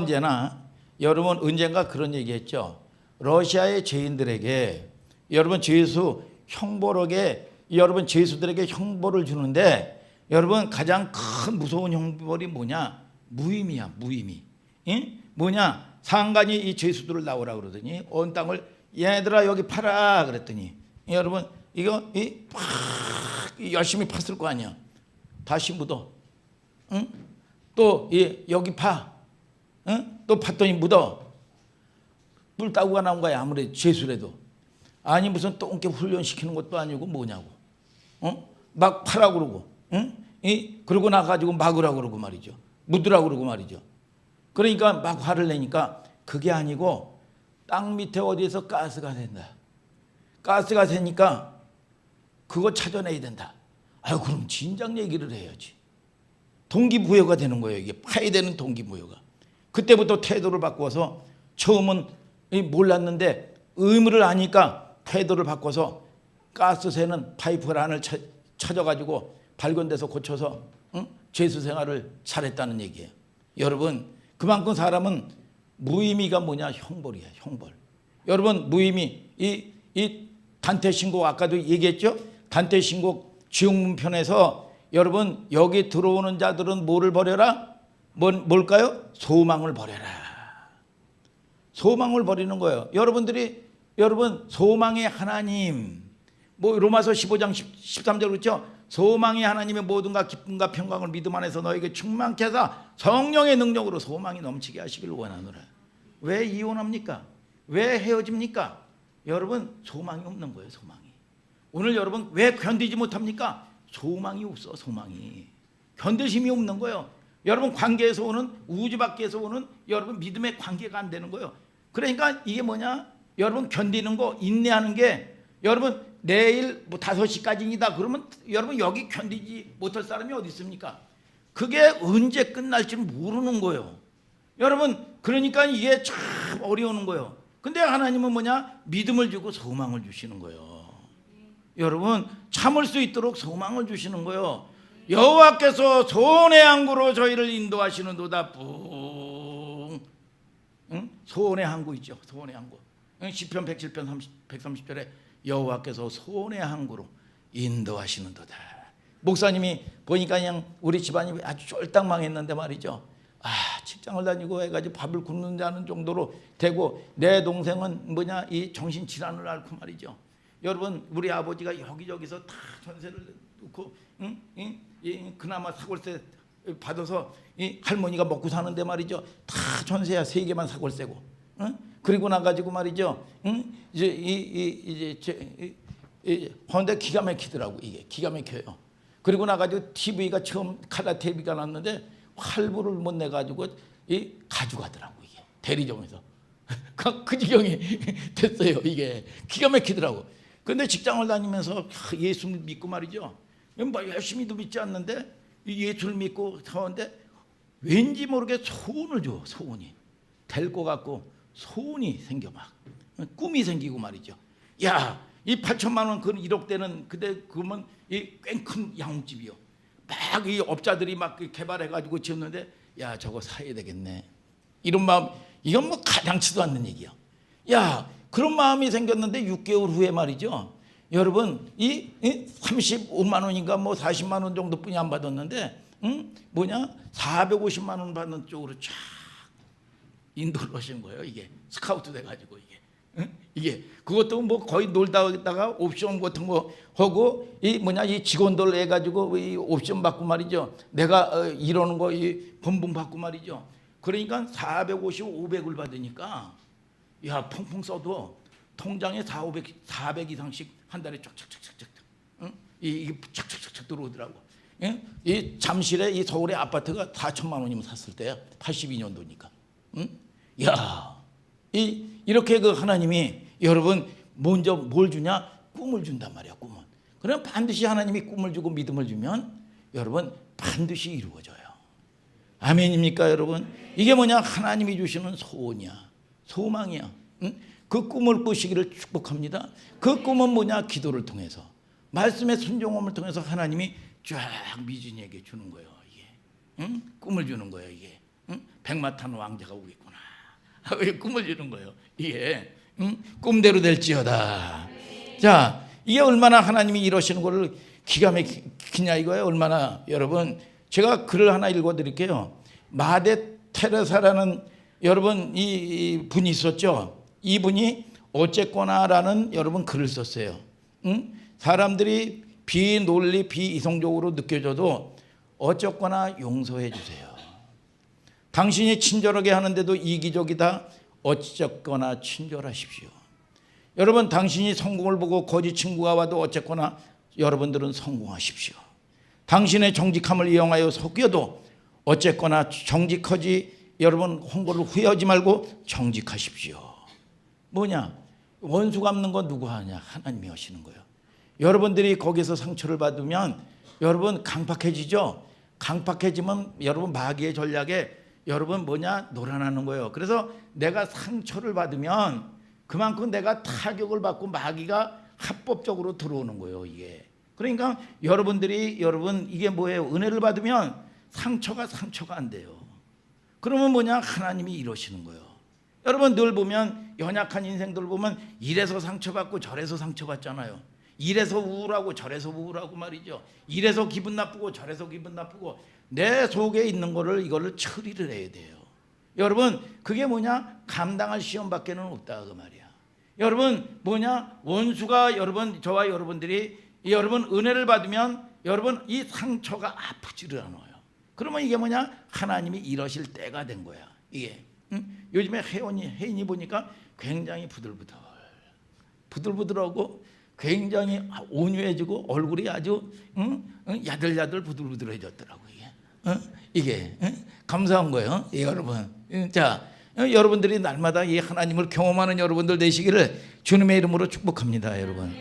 Speaker 1: 여러분 언젠가 그런 얘기했죠. 러시아의 죄인들에게 여러분 죄수 형벌에게 여러분 죄수들에게 형벌을 주는데 여러분 가장 큰 무서운 형벌이 뭐냐? 무의미야. 무의미. 응? 뭐냐? 상관이 이 죄수들을 나오라 그러더니 온 땅을 얘들아 여기 파라 그랬더니 여러분 이거 열심히 팠을 거 아니야. 다시 묻어. 응? 또 여기 파. 응? 또 팠더니 묻어. 뿔따구가 나온 거야. 아무리 죄수라도. 아니 무슨 똥개 훈련시키는 것도 아니고 뭐냐고. 막 파라 그러고, 그러고 나가지고 막으라 그러고 말이죠. 묻으라 그러고 말이죠. 그러니까 막 화를 내니까 그게 아니고 땅 밑에 어디에서 가스가 된다. 가스가 되니까 그거 찾아내야 된다. 아유 그럼 진작 얘기를 해야지. 동기부여가 되는 거예요. 이게 파야 되는 동기부여가. 그때부터 태도를 바꿔서 처음은 몰랐는데 의무를 아니까 태도를 바꿔서 가스 새는 파이프란을 찾아가지고 발견돼서 고쳐서 죄수 생활을 잘했다는 얘기예요. 여러분 그만큼 사람은 무의미가 뭐냐? 형벌이야. 형벌. 여러분 무의미 이 단테신곡 아까도 얘기했죠? 단테신곡 지옥문편에서 여러분 여기 들어오는 자들은 뭐를 버려라? 뭘까요? 소망을 버려라. 소망을 버리는 거예요. 여러분 소망의 하나님 뭐 로마서 15장 13절 그렇죠? 소망의 하나님의 모든가 기쁨과 평강을 믿음 안에서 너에게 충만케 하사 성령의 능력으로 소망이 넘치게 하시길 원하노라. 왜 이혼합니까? 왜 헤어집니까? 여러분 소망이 없는 거예요. 소망이. 오늘 여러분 왜 견디지 못합니까? 소망이 없어. 소망이. 견디심이 없는 거예요. 여러분 관계에서 오는 우주 밖에서 오는 여러분 믿음의 관계가 안 되는 거예요. 그러니까 이게 뭐냐? 여러분 견디는 거 인내하는 게 여러분 내일 뭐 5시까지이다 그러면 여러분 여기 견디지 못할 사람이 어디 있습니까? 그게 언제 끝날지 모르는 거예요. 여러분 그러니까 이게 참 어려운 거예요. 근데 하나님은 뭐냐? 믿음을 주고 소망을 주시는 거예요. 여러분 참을 수 있도록 소망을 주시는 거예요. 여호와께서 소원의 항구로 저희를 인도하시는도다. 뿡. 소원의 항구 있죠. 소원의 항구. 시편 107편 130절에 여호와께서 소원의 항구로 인도하시는도다. 목사님이 보니까 그냥 우리 집안이 아주 쫄딱 망했는데 말이죠. 직장을 다니고 해가지고 밥을 굶는 자는 정도로 되고 내 동생은 뭐냐 이 정신질환을 앓고 말이죠. 여러분 우리 아버지가 여기저기서 다 전세를 놓고 그나마 사골세 받아서 이 할머니가 먹고 사는데 말이죠. 다 전세야 3개만 사골세고. 그리고 나가지고 말이죠. 이제 헌데 기가 막히더라고. 이게 기가 막혀요. 그리고 나가지고 TV가 처음 칼라 TV가 났는데 할부를 못 내가지고 가져가더라고. 이게 대리점에서 그 지경이 됐어요. 이게 기가 막히더라고. 근데 직장을 다니면서 예수를 믿고 말이죠. 뭐 열심히도 믿지 않는데 예수를 믿고 사는데 왠지 모르게 소원을 줘. 소원이 될 것 같고 소원이 생겨 막 꿈이 생기고 말이죠. 야, 이 8천만 원 그 1억 대는 그때 그러면 이 꽤 큰 양옥집이요. 막 이 업자들이 막 개발해가지고 지었는데 야 저거 사야 되겠네. 이런 마음 이건 뭐 가당치도 않는 얘기야. 야 그런 마음이 생겼는데 6개월 후에 말이죠. 여러분 이 35만 원인가 뭐 40만 원 정도뿐이 안 받았는데 뭐냐 450만 원 받는 쪽으로 쫙 인도를 하신 거예요. 이게 스카우트 돼가지고 이게 그것도 뭐 거의 놀다가 옵션 같은 거 하고 이 직원들 해가지고 이 옵션 받고 말이죠. 내가 이러는 거 이 본분 받고 말이죠. 그러니까 450, 500을 받으니까 야 펑펑 써도 통장에 400 이상씩 한 달에 쫙쫙쫙쫙쫙 이게 착착착착 들어오더라고. 이 잠실에 이 서울의 아파트가 4천만 원이면 샀을 때야. 82년도니까. 야, 이렇게 그 하나님이 여러분 먼저 뭘 주냐? 꿈을 준단 말이야. 꿈은. 그럼 반드시 하나님이 꿈을 주고 믿음을 주면 여러분 반드시 이루어져요. 아멘입니까, 여러분? 이게 뭐냐? 하나님이 주시는 소원이야. 소망이야. 그 꿈을 꾸시기를 축복합니다. 그 꿈은 뭐냐? 기도를 통해서 말씀의 순종함을 통해서 하나님이 쫙 미진이에게 주는 거예요. 이게 꿈을 주는 거예요. 이게 백마 타는 왕자가 오겠구나. 왜 꿈을 주는 거예요? 이게 꿈대로 될지어다. 자, 이게 얼마나 하나님이 이러시는 거를 기가 막히냐 이거예요. 얼마나 여러분 제가 글을 하나 읽어드릴게요. 마대 테레사라는 여러분 이 분이 있었죠. 이분이 어쨌거나라는 여러분 글을 썼어요. 사람들이 비논리 비이성적으로 느껴져도 어쨌거나 용서해 주세요. 당신이 친절하게 하는데도 이기적이다. 어쨌거나 친절하십시오. 여러분 당신이 성공을 보고 거짓 친구가 와도 어쨌거나 여러분들은 성공하십시오. 당신의 정직함을 이용하여 속여도 어쨌거나 정직하지, 여러분 홍보를 후회하지 말고 정직하십시오. 뭐냐? 원수 갚는 거 누구 하냐? 하나님이 하시는 거예요. 여러분들이 거기서 상처를 받으면 여러분 강팍해지죠. 강팍해지면 여러분 마귀의 전략에 여러분 뭐냐? 놀아나는 거예요. 그래서 내가 상처를 받으면 그만큼 내가 타격을 받고 마귀가 합법적으로 들어오는 거예요. 이게 그러니까 여러분들이 여러분 이게 뭐예요? 은혜를 받으면 상처가 안 돼요. 그러면 뭐냐? 하나님이 이러시는 거예요. 여러분 늘 보면 연약한 인생들 보면 이래서 상처받고 저래서 상처받잖아요. 이래서 우울하고 저래서 우울하고 말이죠. 이래서 기분 나쁘고 저래서 기분 나쁘고 내 속에 있는 거를 이거를 처리를 해야 돼요. 여러분 그게 뭐냐? 감당할 시험밖에는 없다 그 말이야. 여러분 뭐냐? 원수가 여러분 저와 여러분들이 여러분 은혜를 받으면 여러분 이 상처가 아프지를 않아요. 그러면 이게 뭐냐? 하나님이 이러실 때가 된 거야. 이게 요즘에 혜인이 보니까 굉장히 부들부들하고 굉장히 온유해지고 얼굴이 아주 야들야들 부들부들해졌더라고 이게 감사한 거예요, 여러분. 자, 여러분들이 날마다 이 하나님을 경험하는 여러분들 되시기를 주님의 이름으로 축복합니다, 여러분.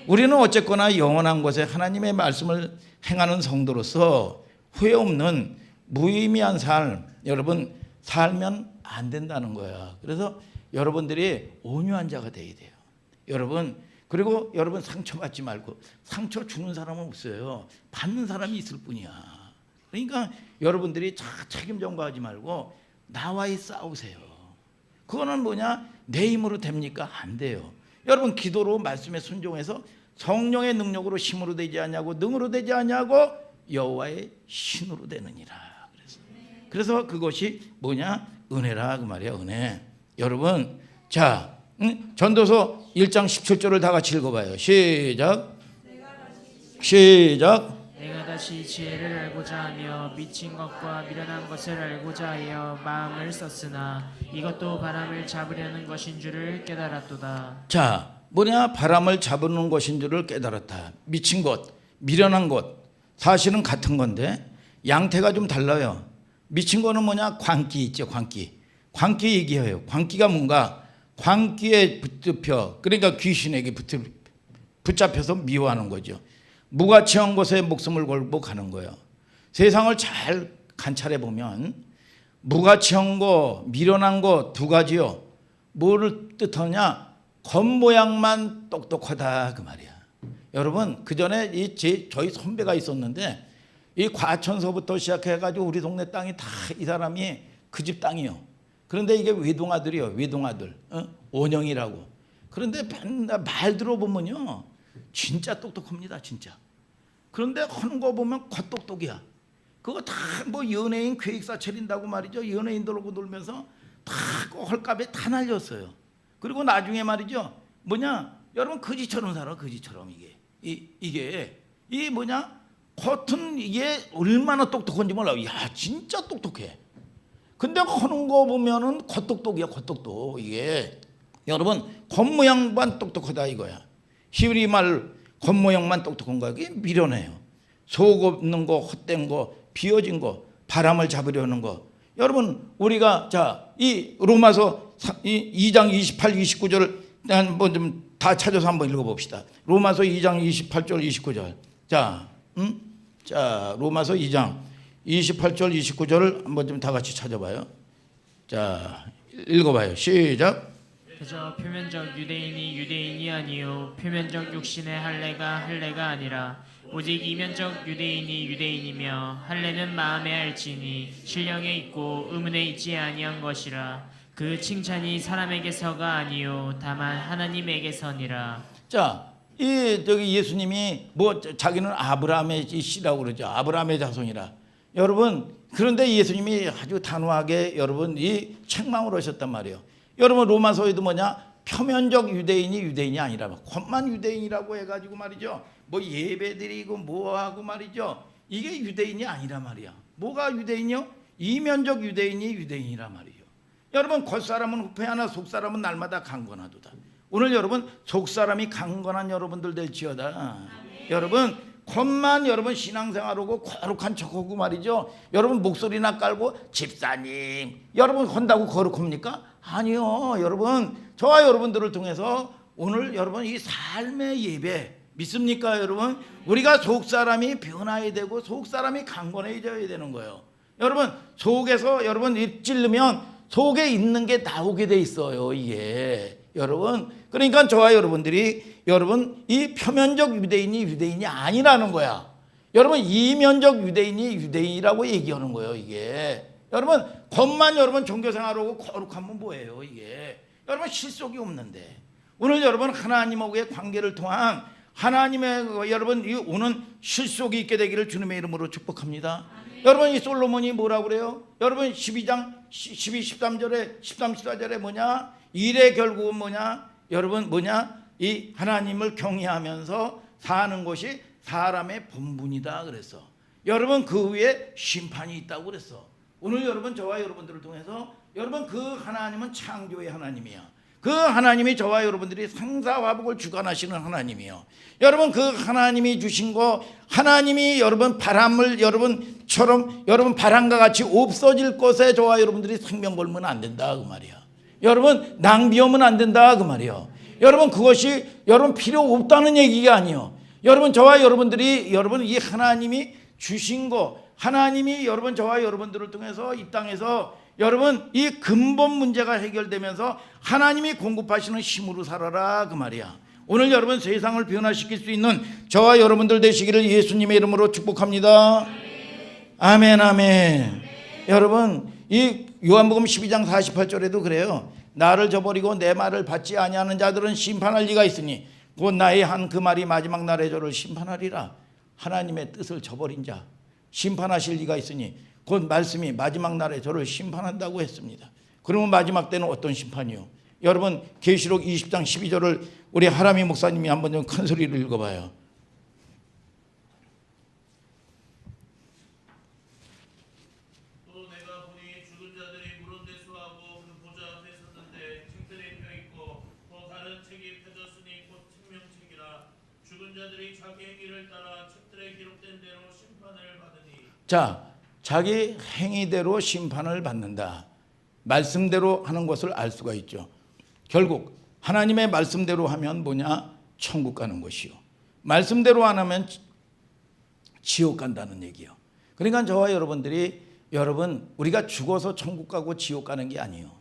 Speaker 1: 우리는 어쨌거나 영원한 곳에 하나님의 말씀을 행하는 성도로서 후회 없는 무의미한 삶 여러분 살면 안 된다는 거야. 그래서 여러분들이 온유한 자가 돼야 돼요. 여러분 그리고 여러분 상처받지 말고, 상처 주는 사람은 없어요. 받는 사람이 있을 뿐이야. 그러니까 여러분들이 책임 전가하지 말고 나와의 싸우세요. 그거는 뭐냐? 내 힘으로 됩니까? 안 돼요. 여러분 기도로 말씀에 순종해서 성령의 능력으로 힘으로 되지 않냐고 능으로 되지 않냐고 여호와의 신으로 되느니라. 그래서 그것이 뭐냐? 은혜라 그 말이야. 은혜. 여러분 자 전도서 1장 17절을 다 같이 읽어봐요. 시작.
Speaker 3: 내가 다시 지혜를 알고자 하며 미친 것과 미련한 것을 알고자 하여 마음을 썼으나 이것도 바람을 잡으려는 것인 줄을 깨달았도다.
Speaker 1: 자 뭐냐? 바람을 잡는 것인 줄을 깨달았다. 미친 것, 미련한 것 사실은 같은 건데 양태가 좀 달라요. 미친 거는 뭐냐? 광기 있죠. 광기 얘기해요. 광기가 뭔가? 광기에 붙잡혀, 그러니까 귀신에게 붙잡혀서 미워하는 거죠. 무가치한 것에 목숨을 걸고 가는 거예요. 세상을 잘 관찰해 보면 무가치한 거, 미련한 거 두 가지요. 뭐를 뜻하냐? 겉모양만 똑똑하다 그 말이야. 여러분 그 전에 저희 선배가 있었는데 이 과천서부터 시작해가지고 우리 동네 땅이 다 이 사람이 그 집 땅이요. 그런데 이게 외동아들이요. 외동아들 원영이라고. 그런데 맨날 말 들어보면요 진짜 똑똑합니다. 진짜. 그런데 하는 거 보면 겉똑똑이야. 그거 다 뭐 연예인 계획사 차린다고 말이죠. 연예인들하고 놀면서 다 헐값에 다 날렸어요. 그리고 나중에 말이죠 뭐냐? 여러분 거지처럼 살아. 거지처럼 이게 뭐냐? 겉은 이게 얼마나 똑똑한지 몰라. 야 진짜 똑똑해. 근데 하는 거 보면은 겉똑똑이야. 겉똑똑. 이게 여러분 겉모양만 똑똑하다 이거야. 히브리 말 겉모양만 똑똑한 거야. 이게 미련해요. 속 없는 거, 헛된 거, 비어진 거, 바람을 잡으려는 거. 여러분 우리가 자 이 로마서 2장 28, 29절을 한번 좀 다 찾아서 한번 읽어봅시다. 로마서 2장 28절 29절. 자 로마서 2장 28절 29절을 한번 좀 다 같이 찾아봐요. 자 읽어봐요. 시작.
Speaker 3: 그저 표면적 유대인이 아니요 표면적 육신의 할례가 아니라 오직 이면적 유대인이며 할례는 마음에 알지니 신령에 있고 의문에 있지 아니한 것이라. 그 칭찬이 사람에게서가 아니요 다만 하나님에게서니라.
Speaker 1: 자, 저기 예수님이 뭐 자기는 아브라함의 씨라고 그러죠. 아브라함의 자손이라. 여러분 그런데 예수님이 아주 단호하게 여러분 이 책망을 하셨단 말이에요. 여러분 로마서에도 뭐냐? 표면적 유대인이 아니라 겉만 유대인이라고 해가지고 말이죠. 뭐 예배드리고 뭐하고 말이죠. 이게 유대인이 아니라 말이야. 뭐가 유대인이요? 이면적 유대인이라 말이에요. 여러분 겉사람은 후패하나 속사람은 날마다 강건하도다. 오늘 여러분 속사람이 강건한 여러분들 될지어다. 여러분 겉만 여러분 신앙생활하고 거룩한 척하고 말이죠. 여러분 목소리나 깔고 집사님 여러분 헌다고 거룩합니까? 아니요. 여러분 저와 여러분들을 통해서 오늘 여러분 이 삶의 예배 믿습니까 여러분? 우리가 속사람이 변화해야 되고 속사람이 강건해져야 되는 거예요. 여러분 속에서 여러분 입 찔르면 속에 있는 게 나오게 돼 있어요 이게. 여러분 그러니까 저와 여러분들이 여러분 이 표면적 유대인이 유대인이 아니라는 거야. 여러분 이면적 유대인이 유대인이라고 얘기하는 거예요 이게. 여러분 겉만 여러분 종교생활하고 거룩하면 뭐예요 이게. 여러분 실속이 없는데 오늘 여러분 하나님하고의 관계를 통한 하나님의 여러분 이 오는 실속이 있게 되기를 주님의 이름으로 축복합니다. 여러분 이 솔로몬이 뭐라고 그래요? 여러분 12장 12, 13절에 13, 14절에 뭐냐? 일의 결국은 뭐냐? 여러분 뭐냐? 이 하나님을 경외하면서 사는 것이 사람의 본분이다 그랬어. 여러분 그 위에 심판이 있다고 그랬어. 오늘 여러분 저와 여러분들을 통해서 여러분 그 하나님은 창조의 하나님이야. 그 하나님이 저와 여러분들이 생사화복을 주관하시는 하나님이요. 여러분 그 하나님이 주신 거 하나님이 여러분 바람을 여러분처럼 여러분 바람과 같이 없어질 것에 저와 여러분들이 생명 걸면 안 된다 그 말이야. 여러분 낭비하면 안 된다 그 말이요. 여러분 그것이 여러분 필요 없다는 얘기가 아니요. 여러분 저와 여러분들이 여러분 이 하나님이 주신 거 하나님이 여러분 저와 여러분들을 통해서 이 땅에서 여러분 이 근본 문제가 해결되면서 하나님이 공급하시는 힘으로 살아라 그 말이야. 오늘 여러분 세상을 변화시킬 수 있는 저와 여러분들 되시기를 예수님의 이름으로 축복합니다. 아멘 아멘. 여러분 이 요한복음 12장 48절에도 그래요. 나를 저버리고 내 말을 받지 아니하는 자들은 심판할 리가 있으니 곧 나의 한 그 말이 마지막 날에 저를 심판하리라. 하나님의 뜻을 저버린 자 심판하실 리가 있으니 곧 말씀이 마지막 날에 저를 심판한다고 했습니다. 그러면 마지막 때는 어떤 심판이요? 여러분 계시록 20장 12절을 우리 하라미 목사님이 한번 좀 큰 소리로 읽어봐요.
Speaker 2: 또 내가 보니 죽은 자들이 물은 대수하고 그 보좌 앞에 섰는데 책들이 펴 있고 또 다른 책이 펴졌으니 곧 생명책이라. 죽은 자들이 자기 행위를 따라 책들에 기록된 대로 심판을 받으니.
Speaker 1: 자, 자기 행위대로 심판을 받는다. 말씀대로 하는 것을 알 수가 있죠. 결국 하나님의 말씀대로 하면 뭐냐? 천국 가는 것이요. 말씀대로 안 하면 지옥 간다는 얘기요. 그러니까 저와 여러분들이 여러분 우리가 죽어서 천국 가고 지옥 가는 게 아니에요.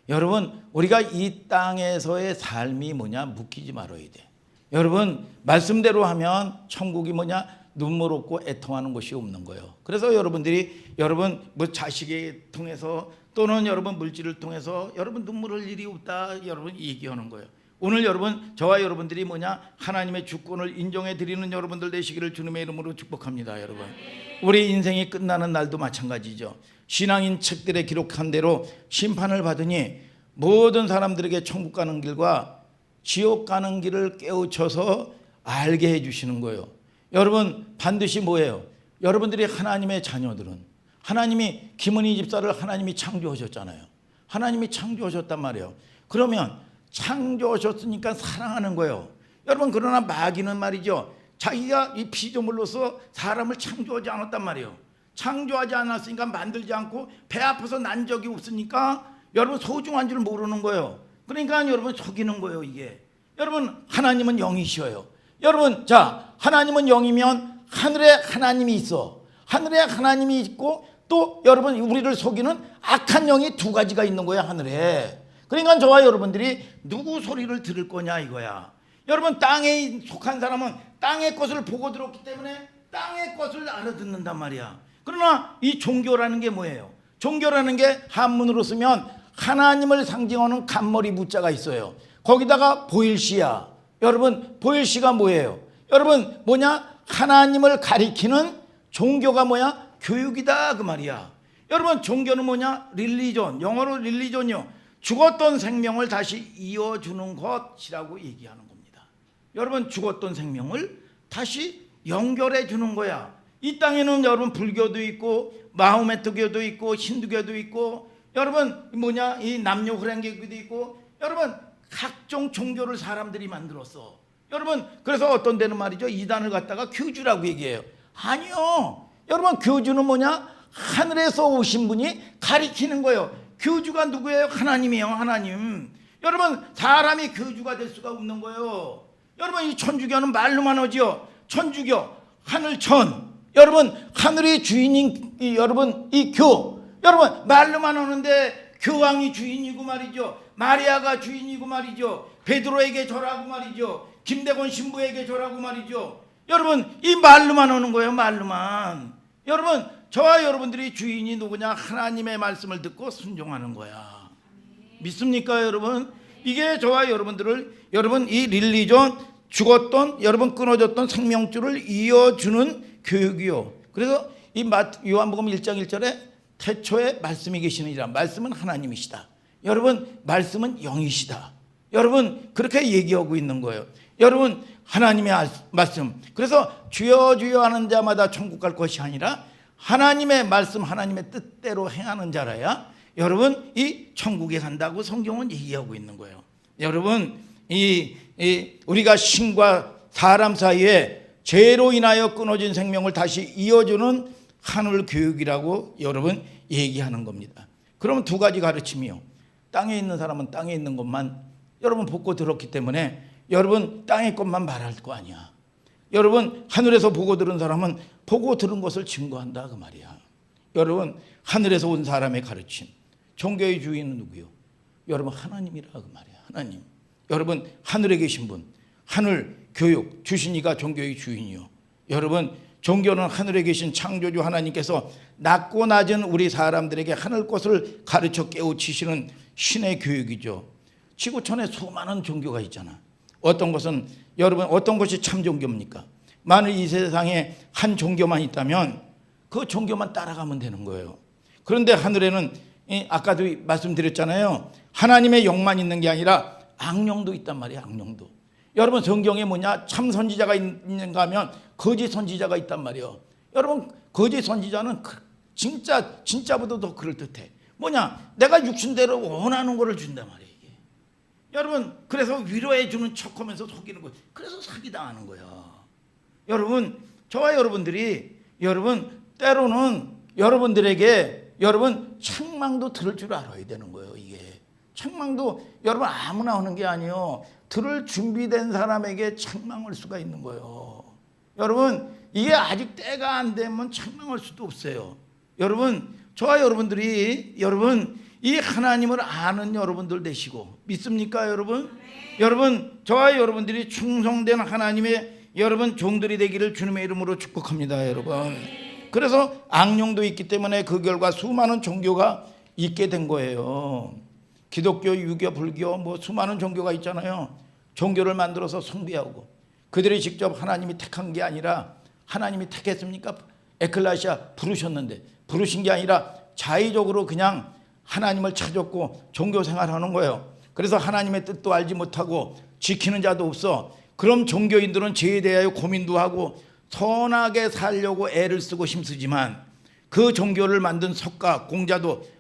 Speaker 1: 여러분 우리가 이 땅에서의 삶이 뭐냐? 묶이지 말아야 돼. 여러분 말씀대로 하면 천국이 뭐냐? 눈물 없고 애통하는 것이 없는 거예요. 그래서 여러분들이 여러분 뭐 자식에 통해서 또는 여러분 물질을 통해서 여러분 눈물 흘릴 일이 없다 여러분 얘기하는 거예요. 오늘 여러분 저와 여러분들이 뭐냐 하나님의 주권을 인정해 드리는 여러분들 되시기를 주님의 이름으로 축복합니다. 여러분 우리 인생이 끝나는 날도 마찬가지죠. 신앙인 책들에 기록한 대로 심판을 받으니 모든 사람들에게 천국 가는 길과 지옥 가는 길을 깨우쳐서 알게 해주시는 거예요. 여러분 반드시 뭐예요? 여러분들이 하나님의 자녀들은 하나님이 김은희 집사를 하나님이 창조하셨잖아요. 하나님이 창조하셨단 말이에요. 그러면 창조하셨으니까 사랑하는 거예요. 여러분 그러나 마귀는 말이죠. 자기가 이 피조물로서 사람을 창조하지 않았단 말이에요. 창조하지 않았으니까 만들지 않고 배 아파서 난 적이 없으니까 여러분 소중한 줄 모르는 거예요. 그러니까 여러분 속이는 거예요 이게. 여러분 하나님은 영이셔요. 여러분 자 하나님은 영이면 하늘에 하나님이 있어. 하늘에 하나님이 있고 또 여러분 우리를 속이는 악한 영이 두 가지가 있는 거야 하늘에. 그러니까 저와 여러분들이 누구 소리를 들을 거냐 이거야. 여러분 땅에 속한 사람은 땅의 것을 보고 들었기 때문에 땅의 것을 알아듣는단 말이야. 그러나 이 종교라는 게 뭐예요? 종교라는 게 한문으로 쓰면 하나님을 상징하는 간머리 무자가 있어요. 거기다가 보일시야. 여러분 보일시가 뭐예요? 여러분 뭐냐? 하나님을 가리키는 종교가 뭐야? 교육이다 그 말이야. 여러분 종교는 뭐냐? 릴리존, 영어로 릴리존이요. 죽었던 생명을 다시 이어주는 것이라고 얘기하는 겁니다. 여러분 죽었던 생명을 다시 연결해 주는 거야. 이 땅에는 여러분 불교도 있고 마호메트교도 있고 힌두교도 있고 여러분 뭐냐 이 남녀 호랭교도 있고 여러분 각종 종교를 사람들이 만들었어. 여러분, 그래서 어떤 데는 말이죠, 이단을 갖다가 교주라고 얘기해요. 아니요. 여러분, 교주는 뭐냐? 하늘에서 오신 분이 가리키는 거예요. 교주가 누구예요? 하나님이에요. 하나님. 여러분, 사람이 교주가 될 수가 없는 거예요. 여러분, 이 천주교는 말로만 하죠. 천주교, 하늘천. 여러분, 하늘의 주인인 여러분 이 교. 여러분, 말로만 하는데 교황이 주인이고 말이죠. 마리아가 주인이고 말이죠. 베드로에게 절하고 말이죠. 김대곤 신부에게 절하고 말이죠. 여러분, 이 말로만 하는 거예요. 말로만. 여러분, 저와 여러분들이 주인이 누구냐? 하나님의 말씀을 듣고 순종하는 거야. 믿습니까, 여러분? 이게 저와 여러분들을, 여러분, 이 릴리전, 죽었던, 여러분 끊어졌던 생명줄을 이어주는 교육이요. 그래서 이 요한복음 1장 1절에 태초에 말씀이 계시느니라. 말씀은 하나님이시다. 여러분, 말씀은 영이시다. 여러분, 그렇게 얘기하고 있는 거예요. 여러분, 하나님의 말씀. 그래서 주여 주여 하는 자마다 천국 갈 것이 아니라 하나님의 말씀, 하나님의 뜻대로 행하는 자라야 여러분 이 천국에 간다고 성경은 얘기하고 있는 거예요. 여러분, 우리가 신과 사람 사이에 죄로 인하여 끊어진 생명을 다시 이어주는 하늘 교육이라고 여러분 얘기하는 겁니다. 그러면 두 가지 가르침이요. 땅에 있는 사람은 땅에 있는 것만 여러분 보고 들었기 때문에 여러분 땅의 것만 말할 거 아니야. 여러분, 하늘에서 보고 들은 사람은 보고 들은 것을 증거한다 그 말이야. 여러분, 하늘에서 온 사람의 가르침, 종교의 주인은 누구요? 여러분, 하나님이라 그 말이야. 하나님. 여러분, 하늘에 계신 분, 하늘 교육 주신 이가 종교의 주인이요. 여러분, 종교는 하늘에 계신 창조주 하나님께서 낮고 낮은 우리 사람들에게 하늘 것을 가르쳐 깨우치시는 신의 교육이죠. 지구촌에 수많은 종교가 있잖아. 어떤 것은 여러분, 어떤 것이 참 종교입니까? 만일 이 세상에 한 종교만 있다면 그 종교만 따라가면 되는 거예요. 그런데 하늘에는 아까도 말씀드렸잖아요. 하나님의 영만 있는 게 아니라 악령도 있단 말이에요. 악령도. 여러분, 성경에 뭐냐? 참 선지자가 있는가 하면 거짓 선지자가 있단 말이에요. 여러분, 거짓 선지자는 진짜보다 더 그럴듯해. 뭐냐? 내가 육신대로 원하는 거를 준단 말이에요. 이게. 여러분, 그래서 위로해 주는 척하면서 속이는 거예요. 그래서 사기당하는 거예요. 여러분, 저와 여러분들이 여러분 때로는 여러분들에게 여러분 책망도 들을 줄 알아야 되는 거예요. 이게 책망도 여러분 아무나 하는 게 아니에요. 들을 준비된 사람에게 책망할 수가 있는 거예요. 여러분, 이게 아직 때가 안 되면 책망할 수도 없어요. 여러분, 저와 여러분들이 여러분 이 하나님을 아는 여러분들 되시고 믿습니까, 여러분? 여러분, 저와 여러분들이 충성된 하나님의 여러분 종들이 되기를 주님의 이름으로 축복합니다, 여러분. 그래서 악령도 있기 때문에 그 결과 수많은 종교가 있게 된 거예요. 기독교, 유교, 불교 뭐 수많은 종교가 있잖아요. 종교를 만들어서 숭배하고 그들이 직접 하나님이 택한 게 아니라 하나님이 택했습니까? 에클레시아 부르셨는데 부르신 게 아니라 자의적으로 그냥 하나님을 찾았고 종교 생활하는 거예요. 그래서 하나님의 뜻도 알지 못하고 지키는 자도 없어. 그럼 종교인들은 죄에 대하여 고민도 하고 선하게 살려고 애를 쓰고 힘쓰지만 그 종교를 만든 석가, 공자도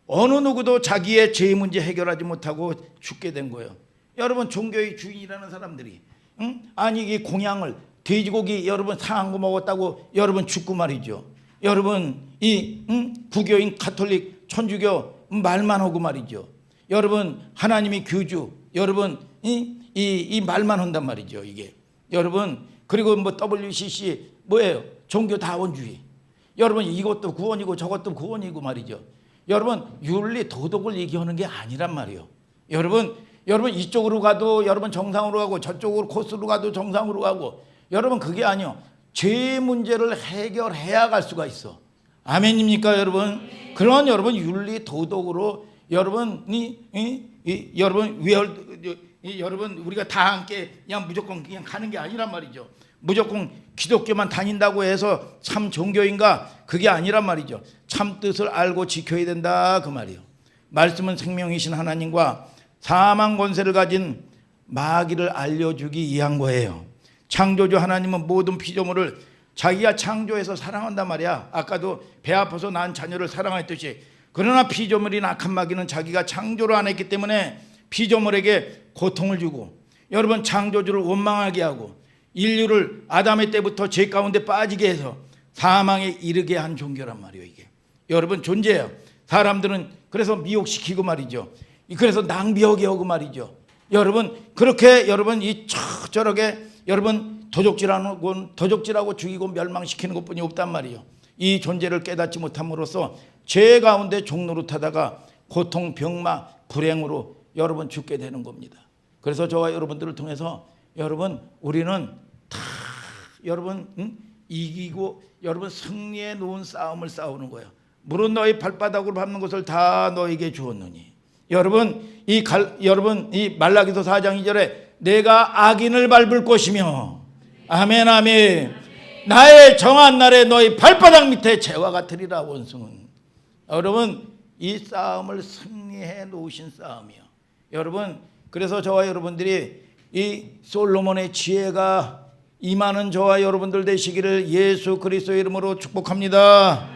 Speaker 1: 어느 누구도 자기의 죄 문제 해결하지 못하고 죽게 된 거예요. 여러분, 종교의 주인이라는 사람들이 아니 이 공양을 돼지고기 여러분 상한 거 먹었다고 여러분 죽고 말이죠. 여러분 이 부교인 가톨릭 천주교 말만 하고 말이죠. 여러분 하나님이 교주 여러분 이 말만 한단 말이죠. 이게 여러분 그리고 뭐 WCC 뭐예요? 종교 다원주의. 여러분 이것도 구원이고 저것도 구원이고 말이죠. 여러분 윤리 도덕을 얘기하는 게 아니란 말이에요. 여러분 이쪽으로 가도 여러분 정상으로 가고 저쪽으로 코스로 가도 정상으로 가고 여러분 그게 아니요. 죄 문제를 해결해야 갈 수가 있어. 아멘입니까, 여러분? 그런 여러분 윤리 도덕으로 여러분이 여러분 우리가 다 함께 그냥 무조건 그냥 가는 게 아니란 말이죠. 무조건 기독교만 다닌다고 해서 참 종교인가? 그게 아니란 말이죠. 참 뜻을 알고 지켜야 된다 그 말이에요. 말씀은 생명이신 하나님과 사망 권세를 가진 마귀를 알려주기 위한 거예요. 창조주 하나님은 모든 피조물을 자기가 창조해서 사랑한단 말이야. 아까도 배 아파서 낳은 자녀를 사랑했듯이. 그러나 피조물인 악한 마귀는 자기가 창조를 안 했기 때문에 피조물에게 고통을 주고 여러분 창조주를 원망하게 하고 인류를 아담의 때부터 죄 가운데 빠지게 해서 사망에 이르게 한 종교란 말이에요. 이게 여러분 존재예요. 사람들은 그래서 미혹시키고 말이죠. 그래서 낭비하게 하고 말이죠. 여러분 그렇게 여러분 저렇게 여러분 도적질하고 죽이고 멸망시키는 것뿐이 없단 말이에요. 이 존재를 깨닫지 못함으로써 죄 가운데 종노릇하다가 고통, 병마, 불행으로 여러분 죽게 되는 겁니다. 그래서 저와 여러분들을 통해서 여러분 우리는 다 여러분 이기고 여러분 승리해 놓은 싸움을 싸우는 거예요. 물은 너희 발바닥으로 밟는 것을 다 너에게 주었느니. 여러분 이 말라기서 4장 2절에 내가 악인을 밟을 것이며 아멘 아멘 나의 정한 날에 너희 발바닥 밑에 재와 같으리라. 원수는 여러분 이 싸움을 승리해 놓으신 싸움이요. 여러분 그래서 저와 여러분들이 이 솔로몬의 지혜가 임하는 저와 여러분들 되시기를 예수 그리스도의 이름으로 축복합니다.